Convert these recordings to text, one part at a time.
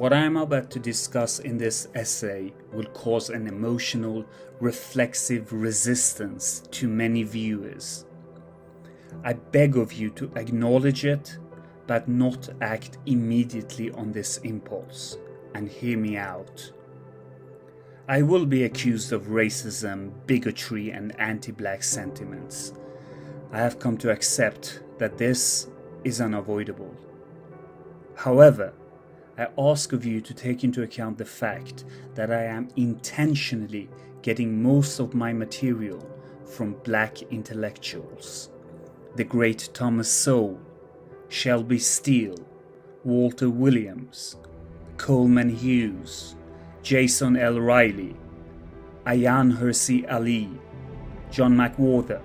What I am about to discuss in this essay will cause an emotional, reflexive resistance to many viewers. I beg of you to acknowledge it, but not act immediately on this impulse, and hear me out. I will be accused of racism, bigotry, and anti-black sentiments. I have come to accept that this is unavoidable. However, I ask of you to take into account the fact that I am intentionally getting most of my material from black intellectuals. The Great Thomas Sowell, Shelby Steele, Walter Williams, Coleman Hughes, Jason L. Riley, Ayaan Hirsi Ali, John McWhorter,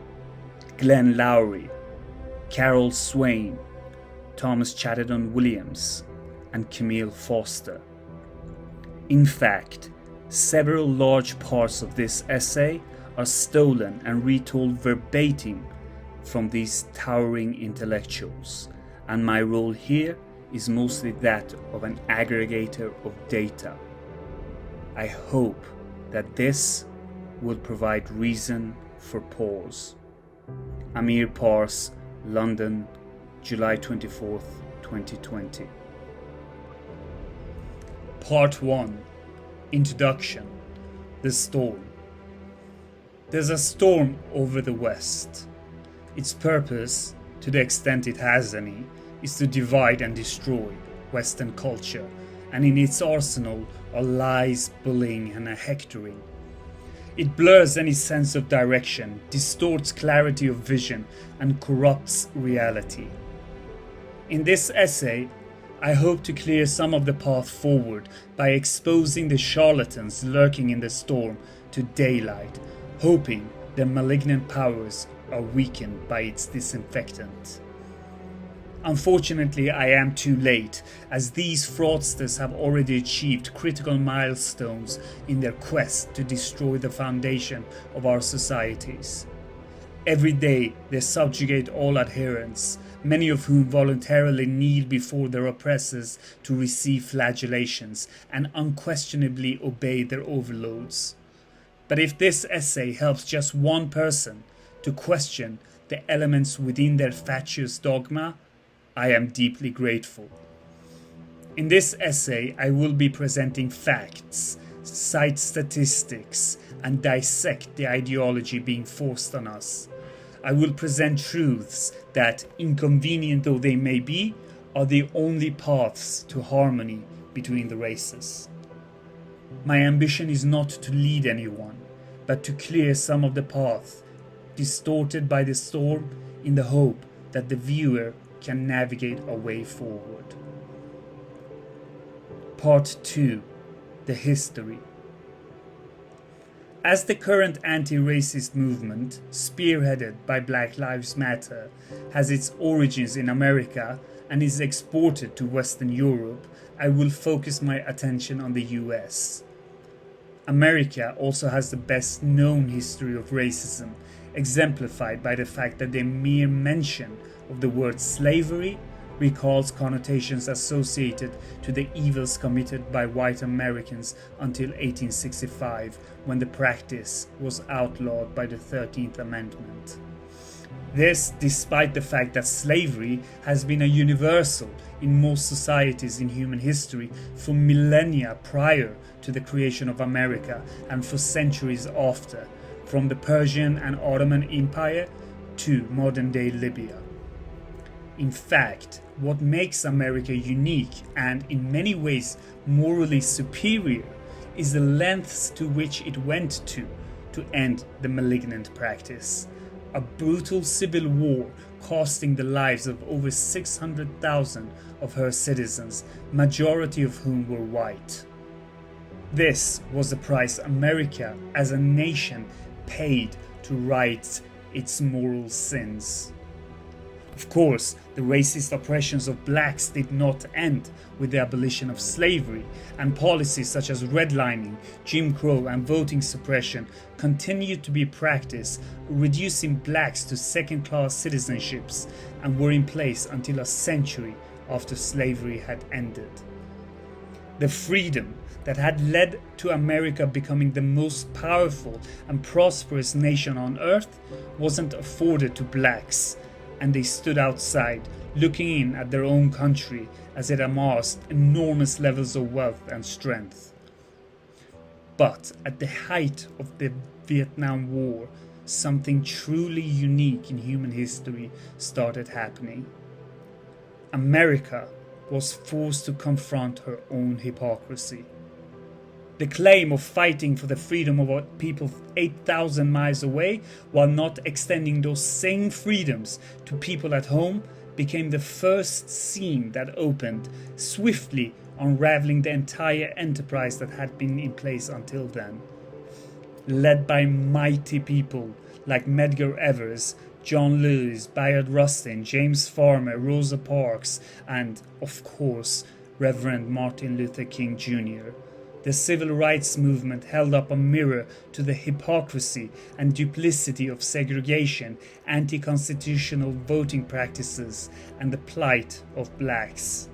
Glenn Lowry, Carol Swain, Thomas Chatterton Williams, and Camille Foster. In fact, several large parts of this essay are stolen and retold verbatim from these towering intellectuals, and my role here is mostly that of an aggregator of data. I hope that this will provide reason for pause. Amir Pars, London, July 24th, 2020. Part 1. Introduction. The Storm. There's a storm over the West. Its purpose, to the extent it has any, is to divide and destroy Western culture, and in its arsenal are lies, bullying, and a hectoring. It blurs any sense of direction, distorts clarity of vision, and corrupts reality. In this essay, I hope to clear some of the path forward by exposing the charlatans lurking in the storm to daylight, hoping their malignant powers are weakened by its disinfectant. Unfortunately, I am too late, as these fraudsters have already achieved critical milestones in their quest to destroy the foundation of our societies. Every day they subjugate all adherents, many of whom voluntarily kneel before their oppressors to receive flagellations and unquestionably obey their overlords. But if this essay helps just one person to question the elements within their fatuous dogma, I am deeply grateful. In this essay, I will be presenting facts, cite statistics, and dissect the ideology being forced on us. I will present truths that, inconvenient though they may be, are the only paths to harmony between the races. My ambition is not to lead anyone, but to clear some of the path distorted by the storm, in the hope that the viewer can navigate a way forward. Part 2. The History. As the current anti-racist movement, spearheaded by Black Lives Matter, has its origins in America and is exported to Western Europe, I will focus my attention on the US. America also has the best known history of racism, exemplified by the fact that the mere mention of the word slavery recalls connotations associated to the evils committed by white Americans until 1865, when the practice was outlawed by the 13th Amendment. This despite the fact that slavery has been a universal in most societies in human history for millennia prior to the creation of America and for centuries after, from the Persian and Ottoman Empire to modern-day Libya. In fact, what makes America unique and in many ways morally superior is the lengths to which it went to end the malignant practice. A brutal civil war costing the lives of over 600,000 of her citizens, majority of whom were white. This was the price America as a nation paid to right its moral sins. Of course, the racist oppressions of blacks did not end with the abolition of slavery, and policies such as redlining, Jim Crow, and voting suppression continued to be practiced, reducing blacks to second-class citizenships, and were in place until a century after slavery had ended. The freedom that had led to America becoming the most powerful and prosperous nation on earth wasn't afforded to blacks, and they stood outside, looking in at their own country as it amassed enormous levels of wealth and strength. But at the height of the Vietnam War, something truly unique in human history started happening. America was forced to confront her own hypocrisy. The claim of fighting for the freedom of people 8,000 miles away while not extending those same freedoms to people at home became the first scene that opened, swiftly unraveling the entire enterprise that had been in place until then. Led by mighty people like Medgar Evers, John Lewis, Bayard Rustin, James Farmer, Rosa Parks, and, of course, Reverend Martin Luther King Jr., the civil rights movement held up a mirror to the hypocrisy and duplicity of segregation, anti-constitutional voting practices, and the plight of blacks.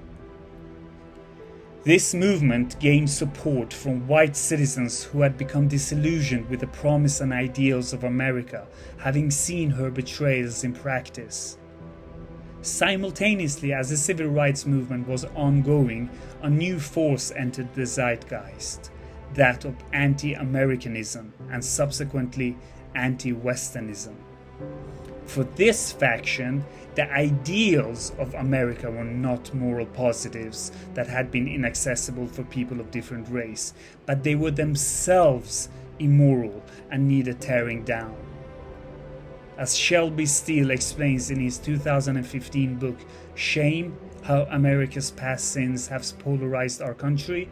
This movement gained support from white citizens who had become disillusioned with the promise and ideals of America, having seen her betrayals in practice. Simultaneously as the civil rights movement was ongoing, a new force entered the zeitgeist, that of anti-Americanism and subsequently anti-Westernism. For this faction, the ideals of America were not moral positives that had been inaccessible for people of different race, but they were themselves immoral and needed tearing down. As Shelby Steele explains in his 2015 book Shame: How America's Past Sins Have Polarized Our Country,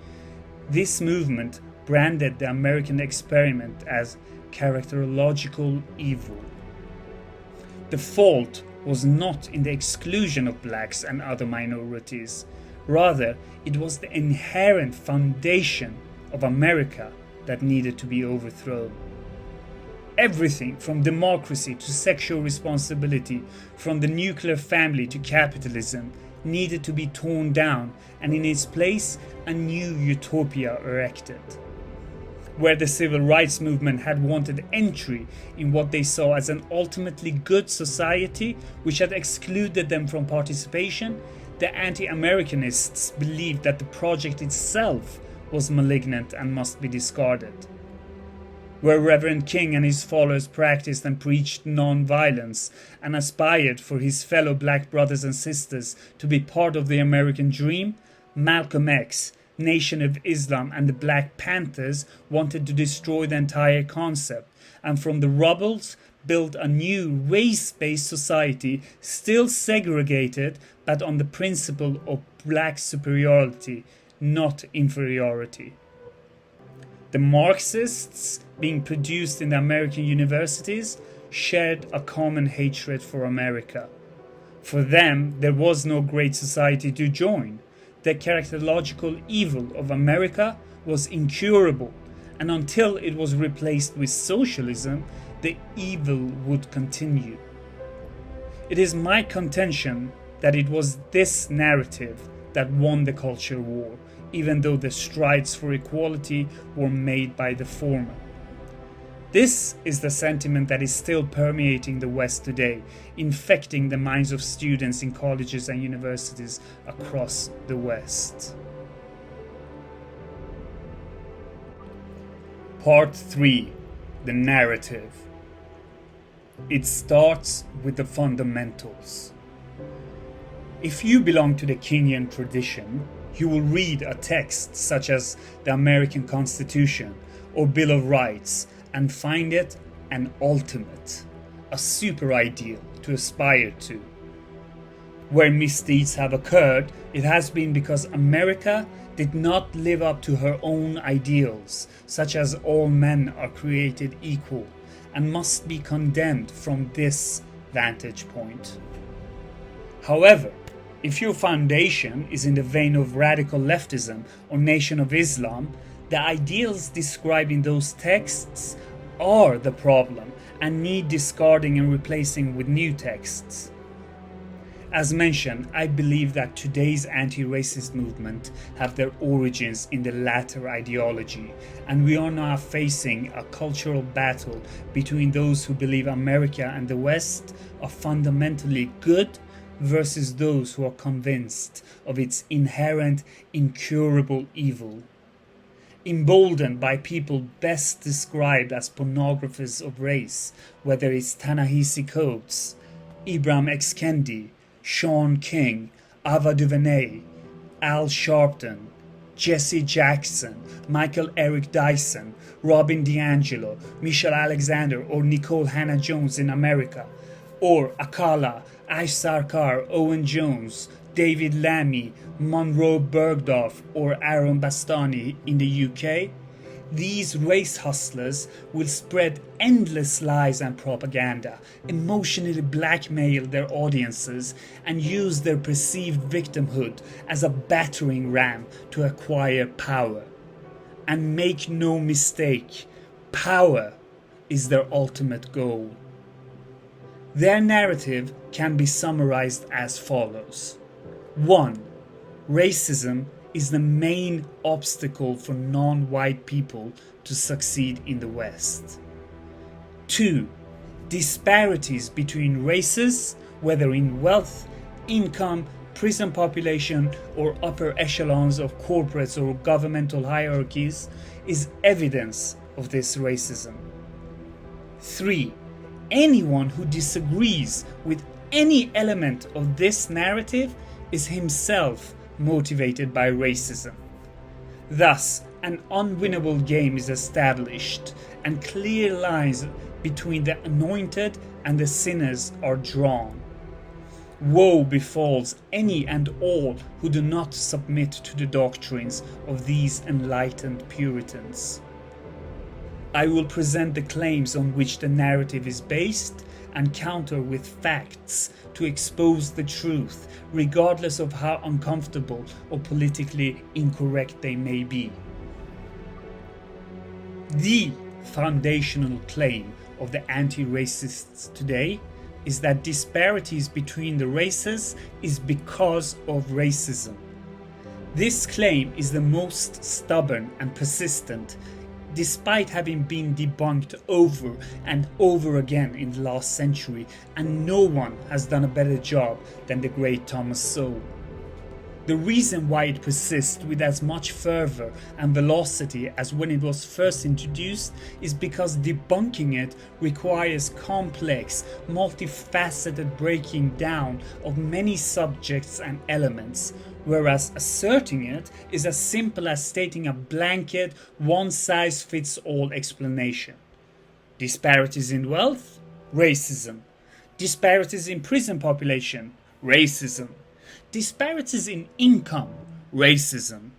this movement branded the American experiment as characterological evil. The fault was not in the exclusion of blacks and other minorities. Rather, it was the inherent foundation of America that needed to be overthrown. Everything from democracy to sexual responsibility, from the nuclear family to capitalism, needed to be torn down, and in its place, a new utopia erected. Where the civil rights movement had wanted entry in what they saw as an ultimately good society which had excluded them from participation, the anti-Americanists believed that the project itself was malignant and must be discarded. Where Reverend King and his followers practiced and preached non-violence and aspired for his fellow black brothers and sisters to be part of the American dream, Malcolm X, Nation of Islam, and the Black Panthers wanted to destroy the entire concept, and from the rubbles build a new race-based society, still segregated, but on the principle of black superiority, not inferiority. The Marxists, being produced in the American universities, shared a common hatred for America. For them, there was no great society to join. The characterological evil of America was incurable, and until it was replaced with socialism, the evil would continue. It is my contention that it was this narrative that won the culture war, even though the strides for equality were made by the former. This is the sentiment that is still permeating the West today, infecting the minds of students in colleges and universities across the West. Part 3. The narrative. It starts with the fundamentals. If you belong to the Kingian tradition, you will read a text such as the American Constitution or Bill of Rights and find it an ultimate, a super ideal to aspire to. Where misdeeds have occurred, it has been because America did not live up to her own ideals, such as all men are created equal, and must be condemned from this vantage point. However, if your foundation is in the vein of radical leftism or Nation of Islam, the ideals described in those texts are the problem and need discarding and replacing with new texts. As mentioned, I believe that today's anti-racist movement have their origins in the latter ideology, and we are now facing a cultural battle between those who believe America and the West are fundamentally good versus those who are convinced of its inherent, incurable evil. Emboldened by people best described as pornographers of race, whether it's Ta-Nehisi Coates, Ibram X. Kendi, Sean King, Ava DuVernay, Al Sharpton, Jesse Jackson, Michael Eric Dyson, Robin DiAngelo, Michelle Alexander, or Nicole Hannah-Jones in America, or Akala, Ash Sarkar, Owen Jones, David Lammy, Monroe Bergdorf, or Aaron Bastani in the UK, these race hustlers will spread endless lies and propaganda, emotionally blackmail their audiences, and use their perceived victimhood as a battering ram to acquire power. And make no mistake, power is their ultimate goal. Their narrative can be summarized as follows. 1. Racism is the main obstacle for non-white people to succeed in the West. 2. Disparities between races, whether in wealth, income, prison population, or upper echelons of corporates or governmental hierarchies, is evidence of this racism. 3. Anyone who disagrees with any element of this narrative is himself motivated by racism. Thus, an unwinnable game is established, and clear lines between the anointed and the sinners are drawn. Woe befalls any and all who do not submit to the doctrines of these enlightened Puritans. I will present the claims on which the narrative is based and counter with facts to expose the truth, regardless of how uncomfortable or politically incorrect they may be. The foundational claim of the anti-racists today is that disparities between the races is because of racism. This claim is the most stubborn and persistent, despite having been debunked over and over again in the last century, and no one has done a better job than the Great Thomas Sowell. The reason why it persists with as much fervor and velocity as when it was first introduced is because debunking it requires complex, multifaceted breaking down of many subjects and elements, whereas asserting it is as simple as stating a blanket, one-size-fits-all explanation. Disparities in wealth? Racism. Disparities in prison population? Racism. Disparities in income? Racism.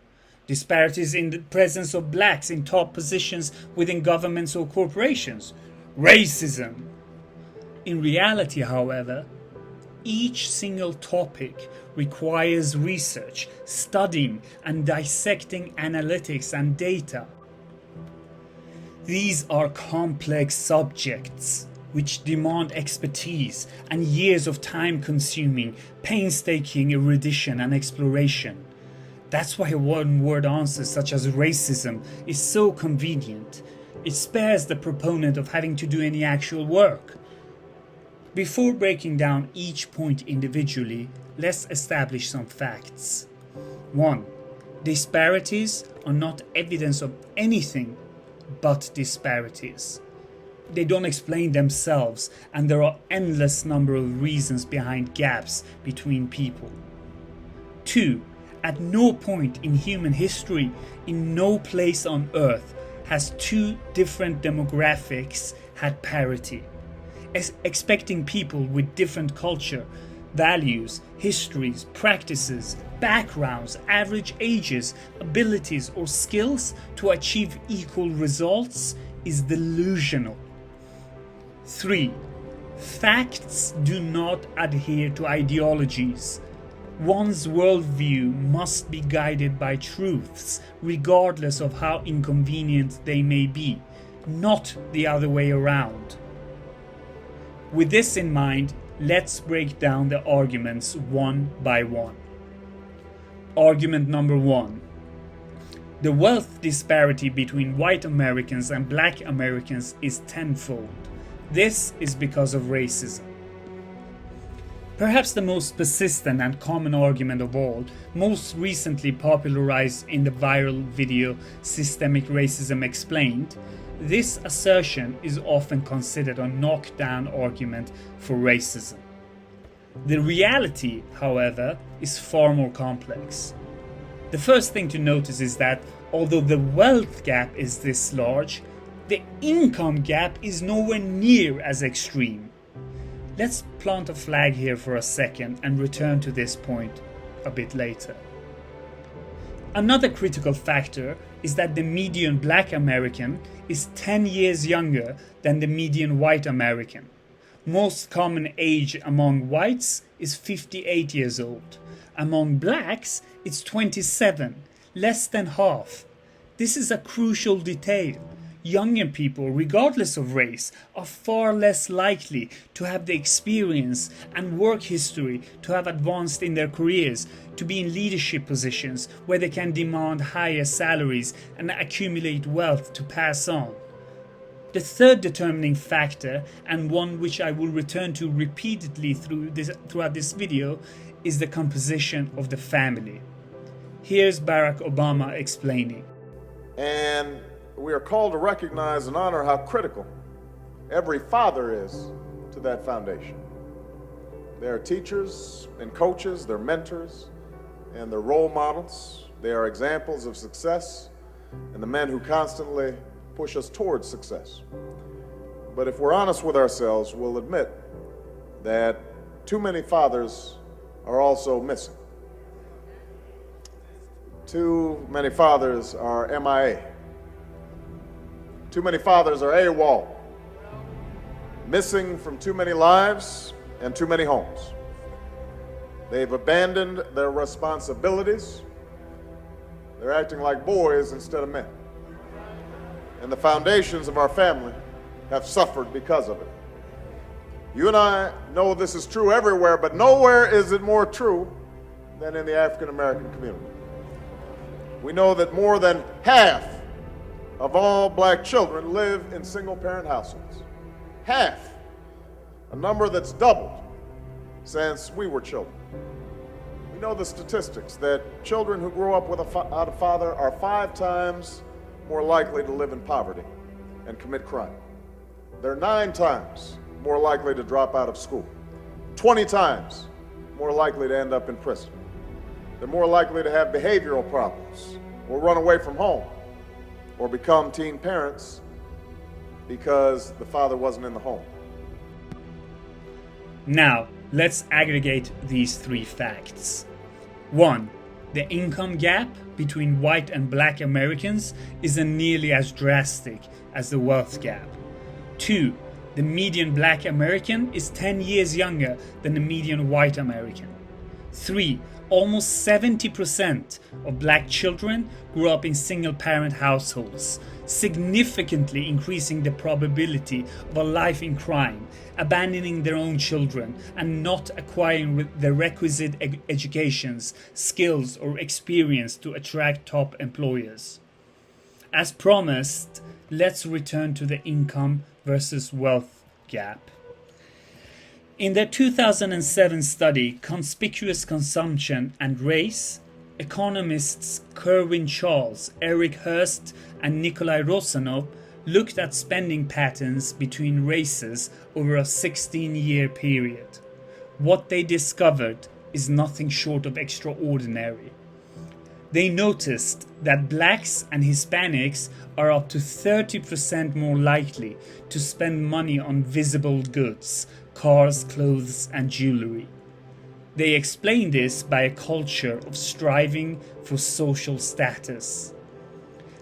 Disparities in the presence of blacks in top positions within governments or corporations? Racism. In reality, however, each single topic requires research, studying and dissecting analytics and data. These are complex subjects which demand expertise and years of time-consuming, painstaking erudition and exploration. That's why one-word answers such as racism is so convenient. It spares the proponent of having to do any actual work. Before breaking down each point individually, let's establish some facts. 1. Disparities are not evidence of anything but disparities. They don't explain themselves, and there are endless number of reasons behind gaps between people. 2. At no point in human history, in no place on earth, has two different demographics had parity. Expecting people with different culture, values, histories, practices, backgrounds, average ages, abilities, or skills to achieve equal results is delusional. 3. Facts do not adhere to ideologies. One's worldview must be guided by truths, regardless of how inconvenient they may be, not the other way around. With this in mind, Let's break down the arguments one by one. Argument number 1. The wealth disparity between white Americans and black Americans is tenfold. This is because of racism. Perhaps the most persistent and common argument of all, most recently popularized in the viral video Systemic Racism Explained, this assertion is often considered a knockdown argument for racism. The reality, however, is far more complex. The first thing to notice is that although the wealth gap is this large, the income gap is nowhere near as extreme. Let's plant a flag here for a second and return to this point a bit later. Another critical factor is that the median black American is 10 years younger than the median white American. Most common age among whites is 58 years old. Among blacks, it's 27, less than half. This is a crucial detail. Younger people, regardless of race, are far less likely to have the experience and work history to have advanced in their careers, to be in leadership positions where they can demand higher salaries and accumulate wealth to pass on. The third determining factor, and one which I will return to repeatedly throughout this video, is the composition of the family. Here's Barack Obama explaining. And we are called to recognize and honor how critical every father is to that foundation. They are teachers and coaches, they're mentors, and they're role models. They are examples of success and the men who constantly push us towards success. But if we're honest with ourselves, we'll admit that too many fathers are also missing. Too many fathers are MIA. Too many fathers are AWOL, missing from too many lives and too many homes. They've abandoned their responsibilities. They're acting like boys instead of men. And the foundations of our family have suffered because of it. You and I know this is true everywhere, but nowhere is it more true than in the African American community. We know that more than half of all black children live in single-parent households. Half, a number that's doubled since we were children. We know the statistics that children who grow up without a father are 5 times more likely to live in poverty and commit crime. They're 9 times more likely to drop out of school, 20 times more likely to end up in prison. They're more likely to have behavioral problems or run away from home or become teen parents because the father wasn't in the home. Now, let's aggregate these 3 facts. 1. The income gap between white and black Americans isn't nearly as drastic as the wealth gap. 2. The median black American is 10 years younger than the median white American. 3. Almost 70% of black children grew up in single-parent households, significantly increasing the probability of a life in crime, abandoning their own children, and not acquiring the requisite educations, skills, or experience to attract top employers. As promised, let's return to the income versus wealth gap. In their 2007 study, Conspicuous Consumption and Race, economists Kerwin Charles, Eric Hurst, and Nikolai Rosanov looked at spending patterns between races over a 16-year period. What they discovered is nothing short of extraordinary. They noticed that blacks and Hispanics are up to 30% more likely to spend money on visible goods, cars, clothes, and jewelry. They explain this by a culture of striving for social status.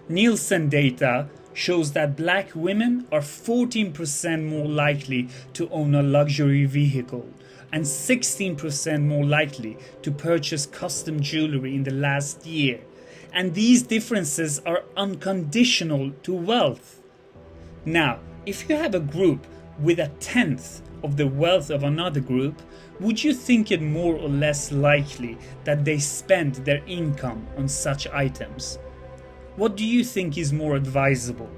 Nielsen data shows that black women are 14% more likely to own a luxury vehicle and 16% more likely to purchase custom jewelry in the last year. And these differences are unconditional to wealth. Now, if you have a group with 1/10 of the wealth of another group, would you think it more or less likely that they spend their income on such items? What do you think is more advisable?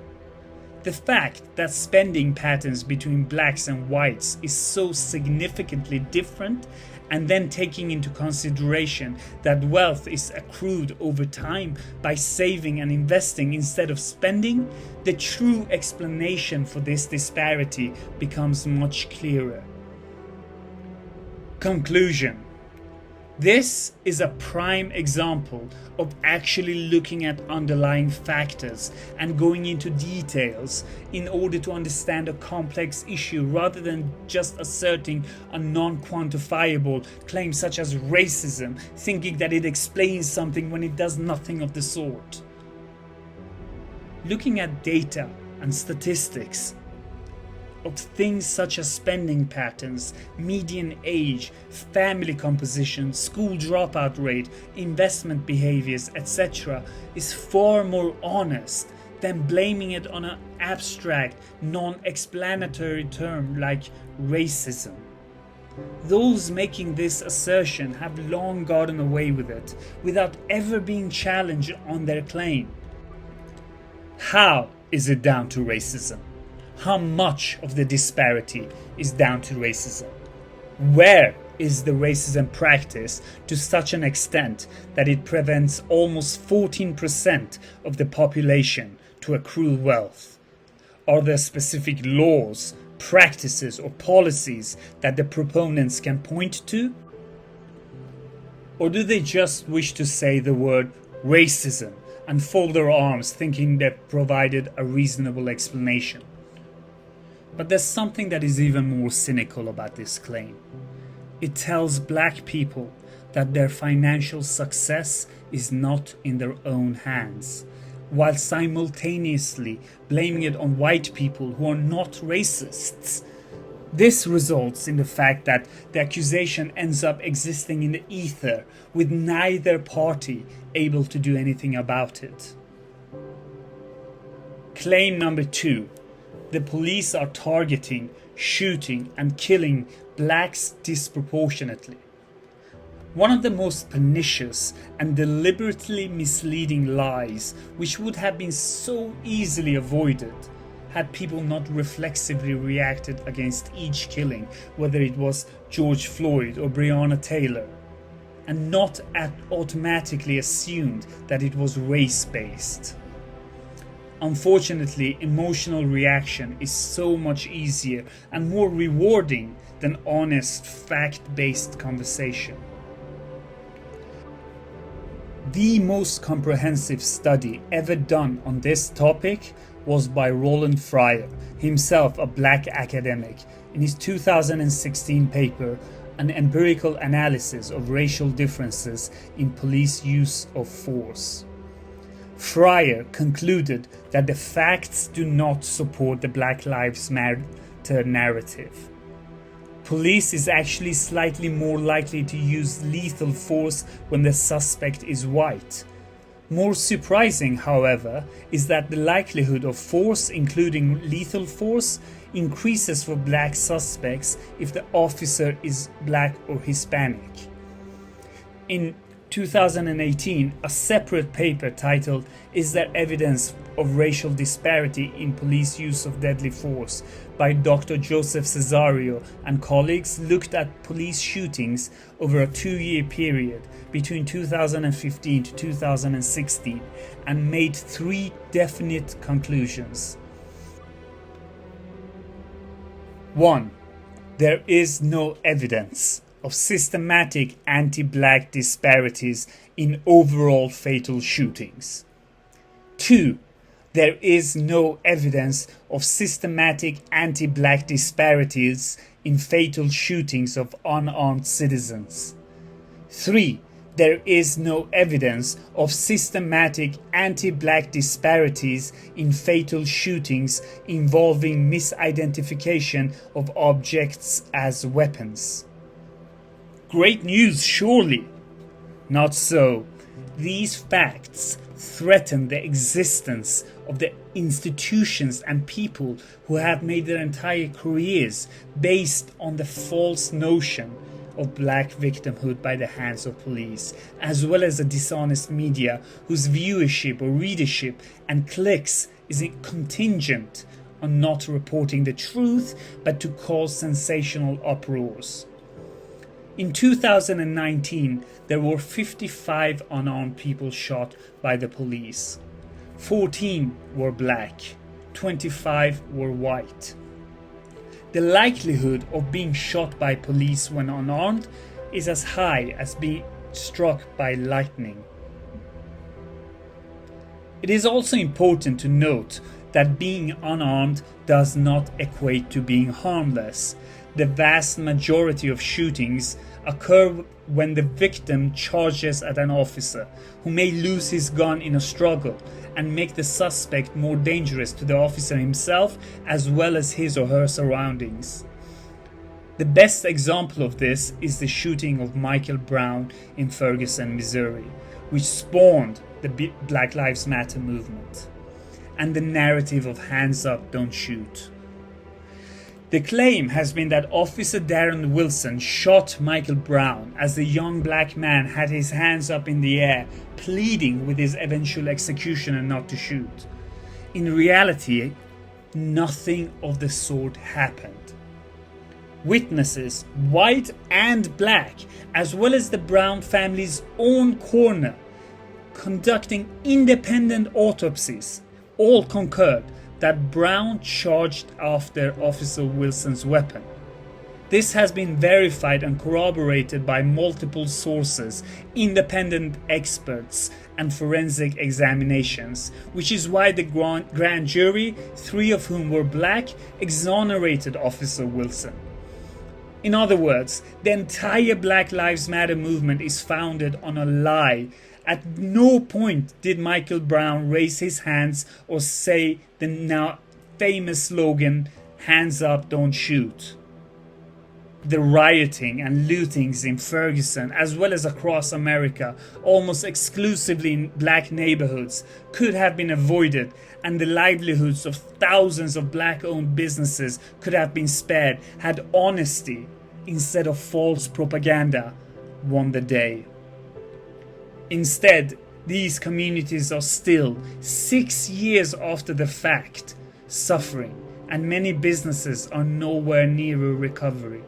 The fact that spending patterns between blacks and whites is so significantly different, and then taking into consideration that wealth is accrued over time by saving and investing instead of spending, the true explanation for this disparity becomes much clearer. Conclusion. This is a prime example of actually looking at underlying factors and going into details in order to understand a complex issue rather than just asserting a non-quantifiable claim such as racism, thinking that it explains something when it does nothing of the sort. Looking at data and statistics of things such as spending patterns, median age, family composition, school dropout rate, investment behaviors, etc. is far more honest than blaming it on an abstract, non-explanatory term like racism. Those making this assertion have long gotten away with it without ever being challenged on their claim. How is it down to racism? How much of the disparity is down to racism? Where is the racism practiced to such an extent that it prevents almost 14% of the population to accrue wealth? Are there specific laws, practices, or policies that the proponents can point to? Or do they just wish to say the word racism and fold their arms thinking they've provided a reasonable explanation? But there's something that is even more cynical about this claim. It tells black people that their financial success is not in their own hands, while simultaneously blaming it on white people who are not racists. This results in the fact that the accusation ends up existing in the ether, with neither party able to do anything about it. Claim number 2. The police are targeting, shooting, and killing blacks disproportionately. One of the most pernicious and deliberately misleading lies, which would have been so easily avoided had people not reflexively reacted against each killing, whether it was George Floyd or Breonna Taylor, and not automatically assumed that it was race-based. Unfortunately, emotional reaction is so much easier and more rewarding than honest, fact-based conversation. The most comprehensive study ever done on this topic was by Roland Fryer, himself a black academic, in his 2016 paper, An Empirical Analysis of Racial Differences in Police Use of Force. Fryer concluded that the facts do not support the Black Lives Matter narrative. Police is actually slightly more likely to use lethal force when the suspect is white. More surprising, however, is that the likelihood of force, including lethal force, increases for black suspects if the officer is black or Hispanic. In 2018, a separate paper titled "Is There Evidence of Racial Disparity in Police Use of Deadly Force" by Dr. Joseph Cesario and colleagues looked at police shootings over a 2-year period between 2015 to 2016 and made 3 definite conclusions. 1. There is no evidence of systematic anti-black disparities in overall fatal shootings. 2. There is no evidence of systematic anti-black disparities in fatal shootings of unarmed citizens. 3. There is no evidence of systematic anti-black disparities in fatal shootings involving misidentification of objects as weapons. Great news, surely? Not so. These facts threaten the existence of the institutions and people who have made their entire careers based on the false notion of black victimhood by the hands of police, as well as a dishonest media whose viewership or readership and clicks is contingent on not reporting the truth but to cause sensational uproars. In 2019, there were 55 unarmed people shot by the police. 14 were black, 25 were white. The likelihood of being shot by police when unarmed is as high as being struck by lightning. It is also important to note that being unarmed does not equate to being harmless. The vast majority of shootings occur when the victim charges at an officer, who may lose his gun in a struggle and make the suspect more dangerous to the officer himself as well as his or her surroundings. The best example of this is the shooting of Michael Brown in Ferguson, Missouri, which spawned the Black Lives Matter movement and the narrative of hands up, don't shoot. The claim has been that Officer Darren Wilson shot Michael Brown as the young black man had his hands up in the air, pleading with his eventual executioner not to shoot. In reality, nothing of the sort happened. Witnesses, white and black, as well as the Brown family's own coroner, conducting independent autopsies, all concurred that Brown charged after Officer Wilson's weapon. This has been verified and corroborated by multiple sources, independent experts, and forensic examinations, which is why the grand jury, 3 of whom were black, exonerated Officer Wilson. In other words, the entire Black Lives Matter movement is founded on a lie. At no point did Michael Brown raise his hands or say the now famous slogan, "Hands up, don't shoot." The rioting and lootings in Ferguson, as well as across America, almost exclusively in black neighborhoods, could have been avoided, and the livelihoods of thousands of black-owned businesses could have been spared had honesty, instead of false propaganda, won the day. Instead, these communities are still, 6 years after the fact, suffering, and many businesses are nowhere near a recovery.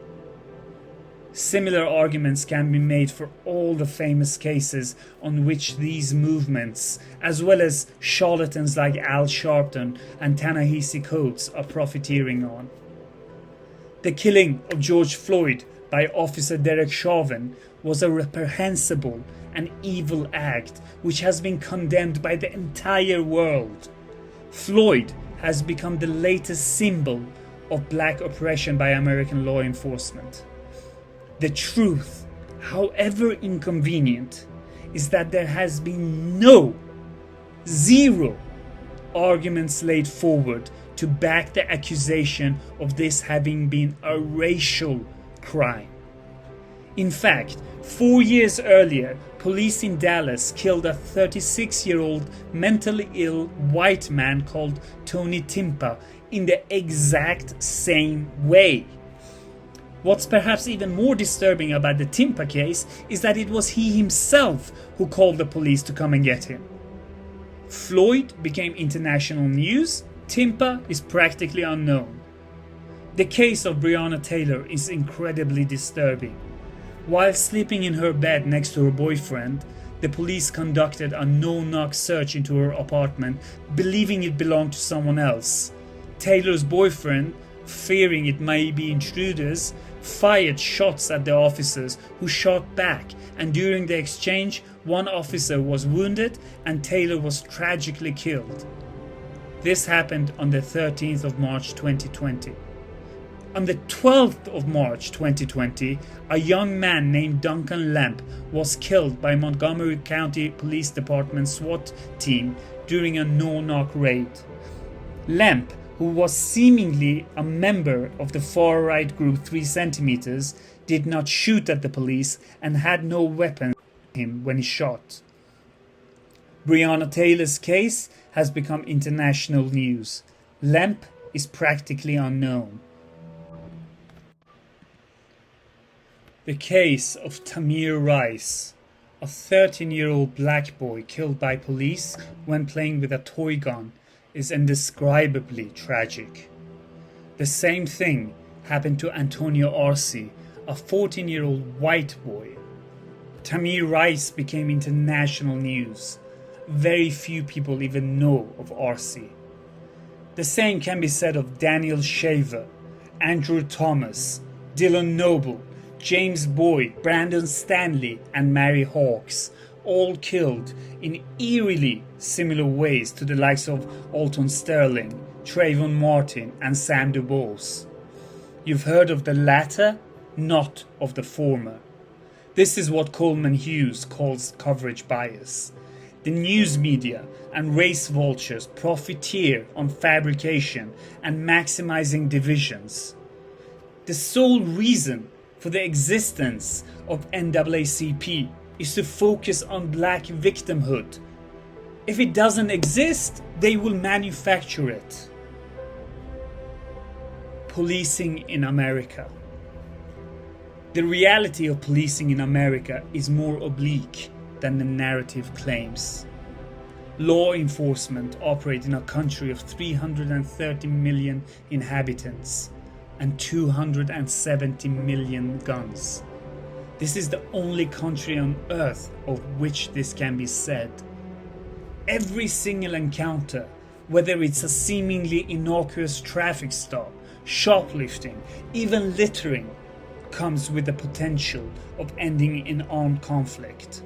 Similar arguments can be made for all the famous cases on which these movements, as well as charlatans like Al Sharpton and Ta-Nehisi Coates, are profiteering on. The killing of George Floyd by Officer Derek Chauvin was a reprehensible and evil act which has been condemned by the entire world. Floyd has become the latest symbol of black oppression by American law enforcement. The truth, however inconvenient, is that there has been zero arguments laid forward to back the accusation of this having been a racial crime. In fact, 4 years earlier, police in Dallas killed a 36-year-old mentally ill white man called Tony Timpa in the exact same way. What's perhaps even more disturbing about the Timpa case is that it was he himself who called the police to come and get him. Floyd became international news. Timpa is practically unknown. The case of Breonna Taylor is incredibly disturbing. While sleeping in her bed next to her boyfriend, the police conducted a no-knock search into her apartment, believing it belonged to someone else. Taylor's boyfriend, fearing it may be intruders, fired shots at the officers, who shot back, and during the exchange, one officer was wounded and Taylor was tragically killed. This happened on the 13th of March 2020. On the 12th of March 2020, a young man named Duncan Lemp was killed by Montgomery County Police Department SWAT team during a no-knock raid. Lemp, who was seemingly a member of the far-right group 3 centimeters, did not shoot at the police and had no weapon on him when he shot. Breonna Taylor's case has become international news. Lemp is practically unknown. The case of Tamir Rice, a 13-year-old black boy killed by police when playing with a toy gun, is indescribably tragic. The same thing happened to Antonio Arce, a 14-year-old white boy. Tamir Rice became international news. Very few people even know of Arce. The same can be said of Daniel Shaver, Andrew Thomas, Dylan Noble, James Boyd, Brandon Stanley, and Mary Hawkes, all killed in eerily similar ways to the likes of Alton Sterling, Trayvon Martin, and Sam DuBose. You've heard of the latter, not of the former. This is what Coleman Hughes calls coverage bias. The news media and race vultures profiteer on fabrication and maximizing divisions. The sole reason for the existence of NAACP is to focus on black victimhood. If it doesn't exist, they will manufacture it. Policing in America. The reality of policing in America is more oblique than the narrative claims. Law enforcement operate in a country of 330 million inhabitants and 270 million guns. This is the only country on earth of which this can be said. Every single encounter, whether it's a seemingly innocuous traffic stop, shoplifting, even littering, comes with the potential of ending in armed conflict.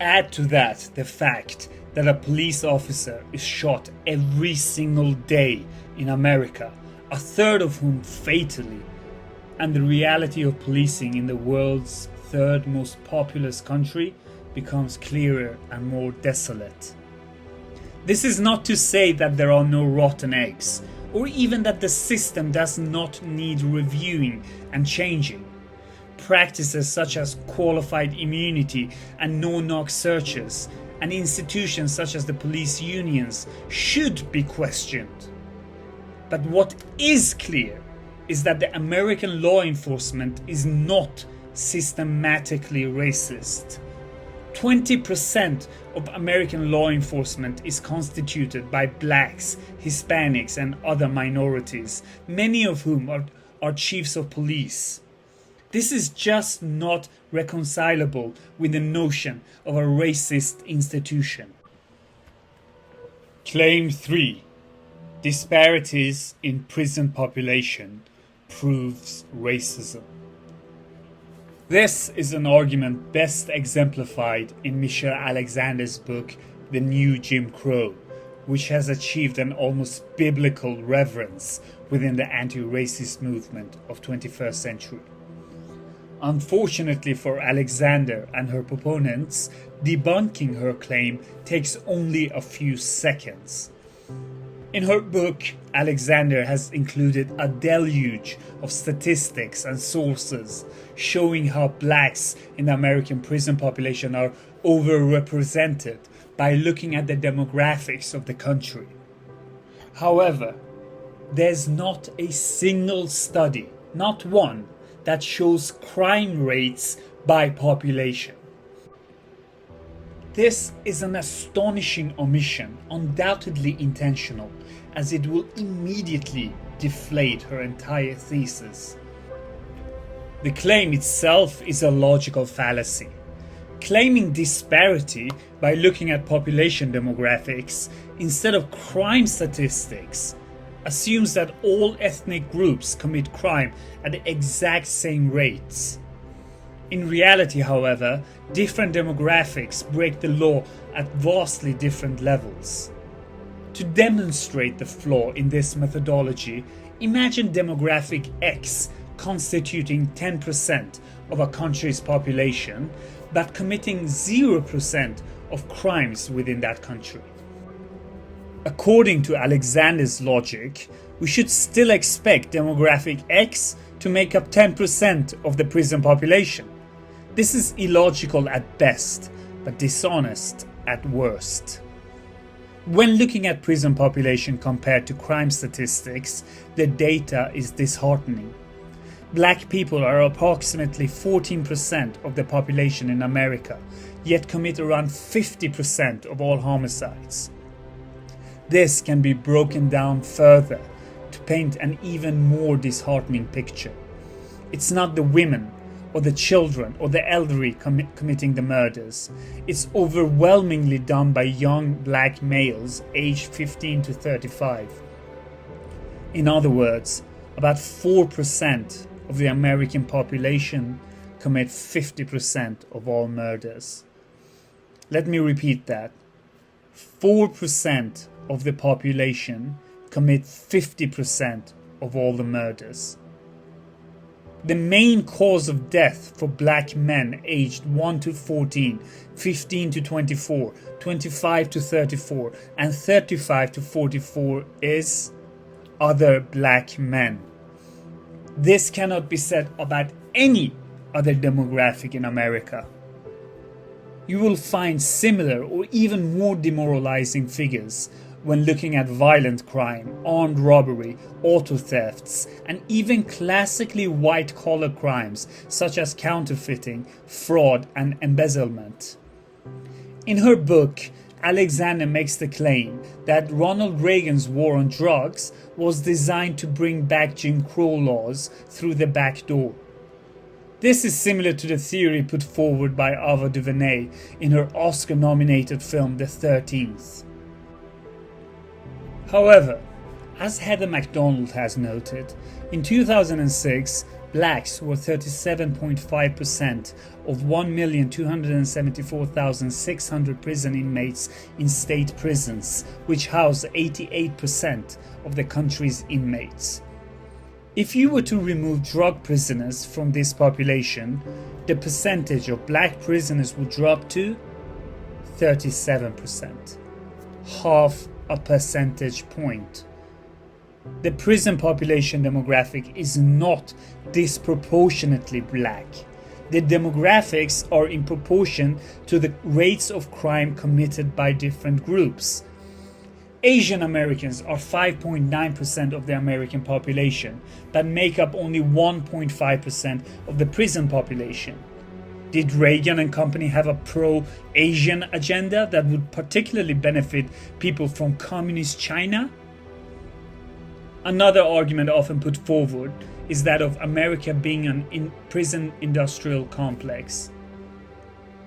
Add to that the fact that a police officer is shot every single day in America, a third of whom fatally, and the reality of policing in the world's third most populous country becomes clearer and more desolate. This is not to say that there are no rotten eggs, or even that the system does not need reviewing and changing. Practices such as qualified immunity and no-knock searches, and institutions such as the police unions should be questioned. But what is clear is that the American law enforcement is not systematically racist. 20% of American law enforcement is constituted by blacks, Hispanics, and other minorities, many of whom are chiefs of police. This is just not reconcilable with the notion of a racist institution. Claim 3. Disparities in prison population proves racism. This is an argument best exemplified in Michelle Alexander's book, The New Jim Crow, which has achieved an almost biblical reverence within the anti-racist movement of 21st century. Unfortunately for Alexander and her proponents, debunking her claim takes only a few seconds. In her book, Alexander has included a deluge of statistics and sources showing how blacks in the American prison population are overrepresented by looking at the demographics of the country. However, there's not a single study, not one, that shows crime rates by population. This is an astonishing omission, undoubtedly intentional, as it will immediately deflate her entire thesis. The claim itself is a logical fallacy. Claiming disparity by looking at population demographics instead of crime statistics assumes that all ethnic groups commit crime at the exact same rates. In reality, however, different demographics break the law at vastly different levels. To demonstrate the flaw in this methodology, imagine demographic X constituting 10% of a country's population, but committing 0% of crimes within that country. According to Alexander's logic, we should still expect demographic X to make up 10% of the prison population. This is illogical at best, but dishonest at worst. When looking at prison population compared to crime statistics, the data is disheartening. Black people are approximately 14% of the population in America, yet commit around 50% of all homicides. This can be broken down further to paint an even more disheartening picture. It's not the women or the children or the elderly committing the murders. It's overwhelmingly done by young black males aged 15 to 35. In other words, about 4% of the American population commit 50% of all murders. Let me repeat that. 4% of the population commit 50% of all the murders. The main cause of death for black men aged 1 to 14, 15 to 24, 25 to 34, and 35 to 44 is other black men. This cannot be said about any other demographic in America. You will find similar or even more demoralizing figures when looking at violent crime, armed robbery, auto thefts, and even classically white-collar crimes such as counterfeiting, fraud, and embezzlement. In her book, Alexander makes the claim that Ronald Reagan's war on drugs was designed to bring back Jim Crow laws through the back door. This is similar to the theory put forward by Ava DuVernay in her Oscar-nominated film The 13th. However, as Heather MacDonald has noted, in 2006, blacks were 37.5% of 1,274,600 prison inmates in state prisons, which house 88% of the country's inmates. If you were to remove drug prisoners from this population, the percentage of black prisoners would drop to 37%, half a percentage point. The prison population demographic is not disproportionately black. The demographics are in proportion to the rates of crime committed by different groups. Asian Americans are 5.9% of the American population, but make up only 1.5% of the prison population. Did Reagan and company have a pro-Asian agenda that would particularly benefit people from communist China? Another argument often put forward is that of America being an prison industrial complex.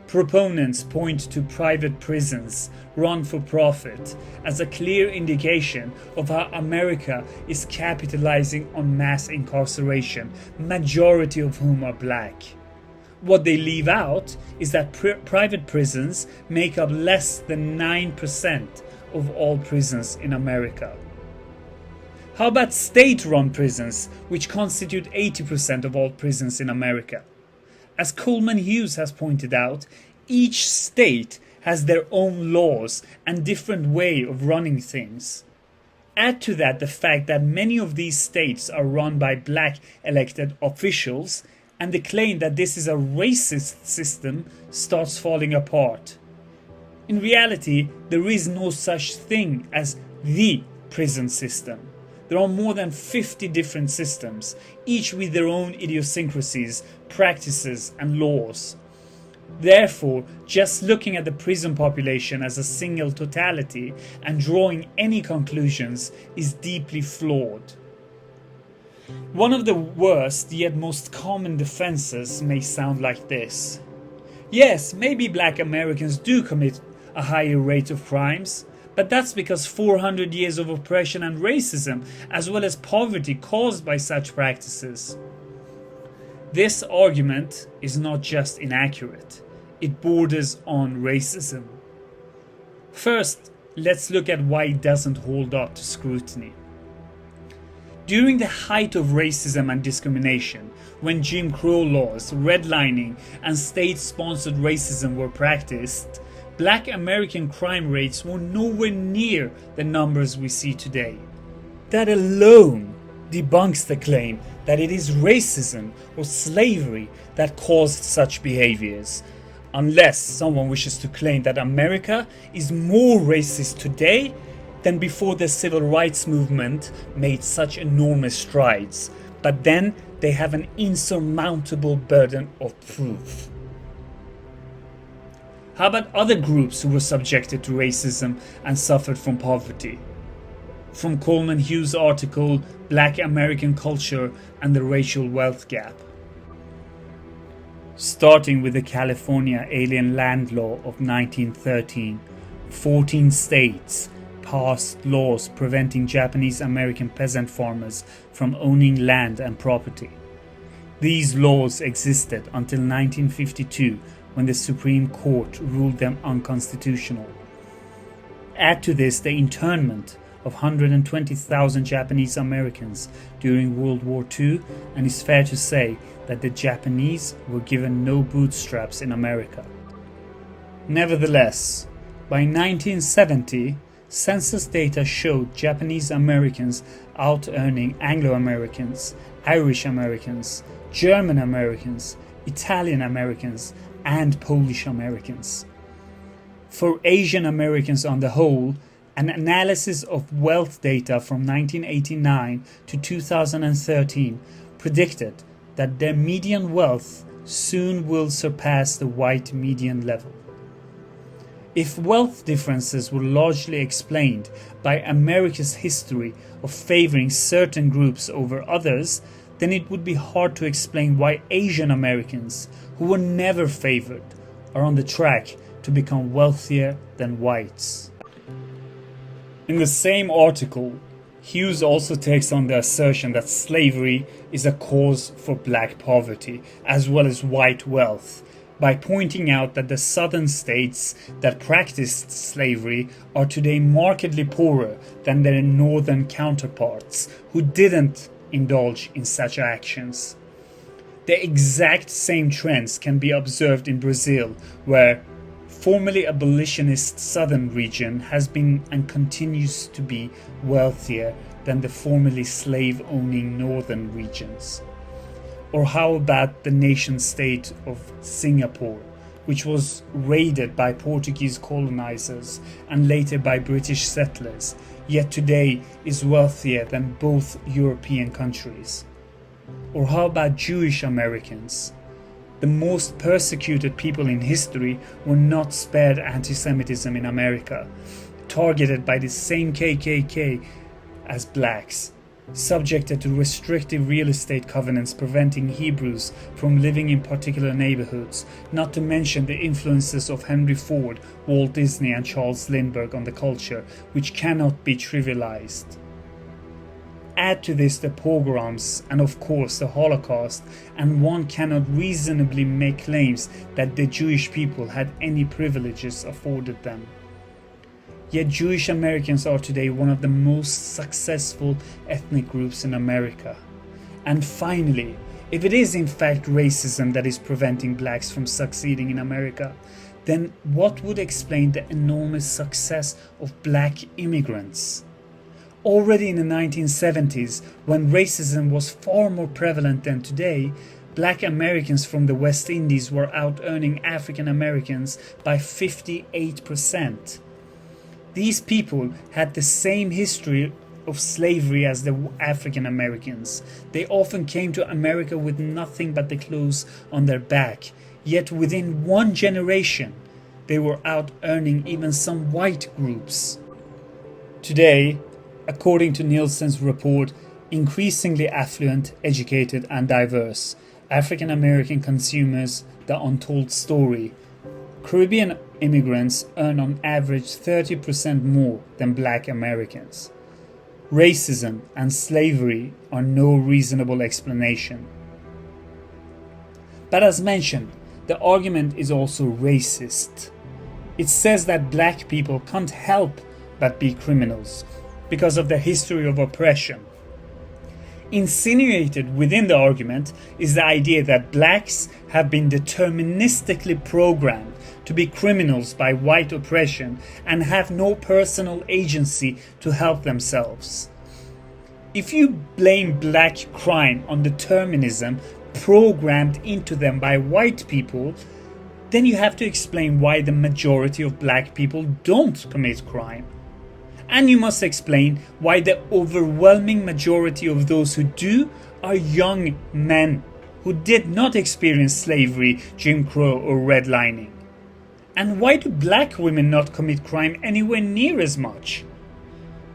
Proponents point to private prisons run for profit as a clear indication of how America is capitalizing on mass incarceration, majority of whom are black. What they leave out is that private prisons make up less than 9% of all prisons in America. How about state-run prisons, which constitute 80% of all prisons in America? As Coleman Hughes has pointed out, each state has their own laws and different way of running things. Add to that the fact that many of these states are run by black elected officials, and the claim that this is a racist system starts falling apart. In reality, there is no such thing as the prison system. There are more than 50 different systems, each with their own idiosyncrasies, practices, and laws. Therefore, just looking at the prison population as a single totality and drawing any conclusions is deeply flawed. One of the worst yet most common defenses may sound like this. Yes, maybe black Americans do commit a higher rate of crimes, but that's because 400 years of oppression and racism, as well as poverty caused by such practices. This argument is not just inaccurate, it borders on racism. First, let's look at why it doesn't hold up to scrutiny. During the height of racism and discrimination, when Jim Crow laws, redlining, and state-sponsored racism were practiced, black American crime rates were nowhere near the numbers we see today. That alone debunks the claim that it is racism or slavery that caused such behaviors. unless someone wishes to claim that America is more racist today than before the civil rights movement made such enormous strides. But then they have an insurmountable burden of proof. How about other groups who were subjected to racism and suffered from poverty? From Coleman Hughes' article, Black American Culture and the Racial Wealth Gap. Starting with the California Alien Land Law of 1913, 14 states passed laws preventing Japanese American peasant farmers from owning land and property. These laws existed until 1952, when the Supreme Court ruled them unconstitutional. Add to this the internment of 120,000 Japanese Americans during World War II, and it's fair to say that the Japanese were given no bootstraps in America. Nevertheless, by 1970, census data showed Japanese Americans out-earning Anglo-Americans, Irish Americans, German Americans, Italian Americans, and Polish Americans. For Asian Americans on the whole, an analysis of wealth data from 1989 to 2013 predicted that their median wealth soon will surpass the white median level. If wealth differences were largely explained by America's history of favoring certain groups over others, then it would be hard to explain why Asian Americans, who were never favored, are on the track to become wealthier than whites. In the same article, Hughes also takes on the assertion that slavery is a cause for black poverty as well as white wealth, by pointing out that the southern states that practiced slavery are today markedly poorer than their northern counterparts who didn't indulge in such actions. The exact same trends can be observed in Brazil, where formerly abolitionist southern region has been and continues to be wealthier than the formerly slave-owning northern regions. Or how about the nation-state of Singapore, which was raided by Portuguese colonizers and later by British settlers, yet today is wealthier than both European countries? Or how about Jewish Americans? The most persecuted people in history were not spared anti-Semitism in America, targeted by the same KKK as blacks, subjected to restrictive real estate covenants preventing Hebrews from living in particular neighborhoods, not to mention the influences of Henry Ford, Walt Disney and Charles Lindbergh on the culture, which cannot be trivialized. Add to this the pogroms and of course the Holocaust, and one cannot reasonably make claims that the Jewish people had any privileges afforded them. Yet Jewish Americans are today one of the most successful ethnic groups in America. And finally, if it is in fact racism that is preventing blacks from succeeding in America, then what would explain the enormous success of black immigrants? Already in the 1970s, when racism was far more prevalent than today, black Americans from the West Indies were out-earning African Americans by 58%. These people had the same history of slavery as the African Americans. They often came to America with nothing but the clothes on their back, yet within one generation, they were out-earning even some white groups. Today, according to Nielsen's report, increasingly affluent, educated and diverse, African American consumers, the untold story. Caribbean immigrants earn on average 30% more than black Americans. Racism and slavery are no reasonable explanation. But as mentioned, the argument is also racist. It says that black people can't help but be criminals because of their history of oppression. Insinuated within the argument is the idea that blacks have been deterministically programmed to be criminals by white oppression and have no personal agency to help themselves. If you blame black crime on determinism programmed into them by white people, then you have to explain why the majority of black people don't commit crime. And you must explain why the overwhelming majority of those who do are young men who did not experience slavery, Jim Crow, or redlining. And why do black women not commit crime anywhere near as much?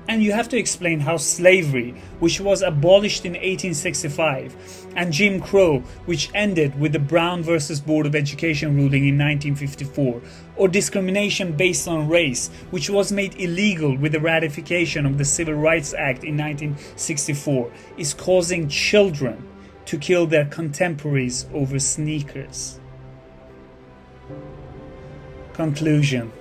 And you have to explain how slavery, which was abolished in 1865, and Jim Crow, which ended with the Brown versus Board of Education ruling in 1954, or discrimination based on race, which was made illegal with the ratification of the Civil Rights Act in 1964, is causing children to kill their contemporaries over sneakers. Conclusion.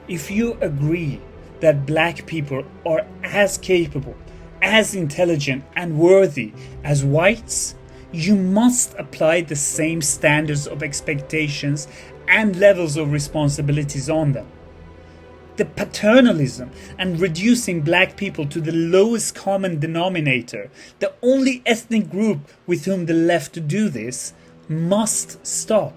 If you agree that black people are as capable, as intelligent and worthy as whites, you must apply the same standards of expectations and levels of responsibilities on them. The paternalism and reducing black people to the lowest common denominator, the only ethnic group with whom the left do this, must stop.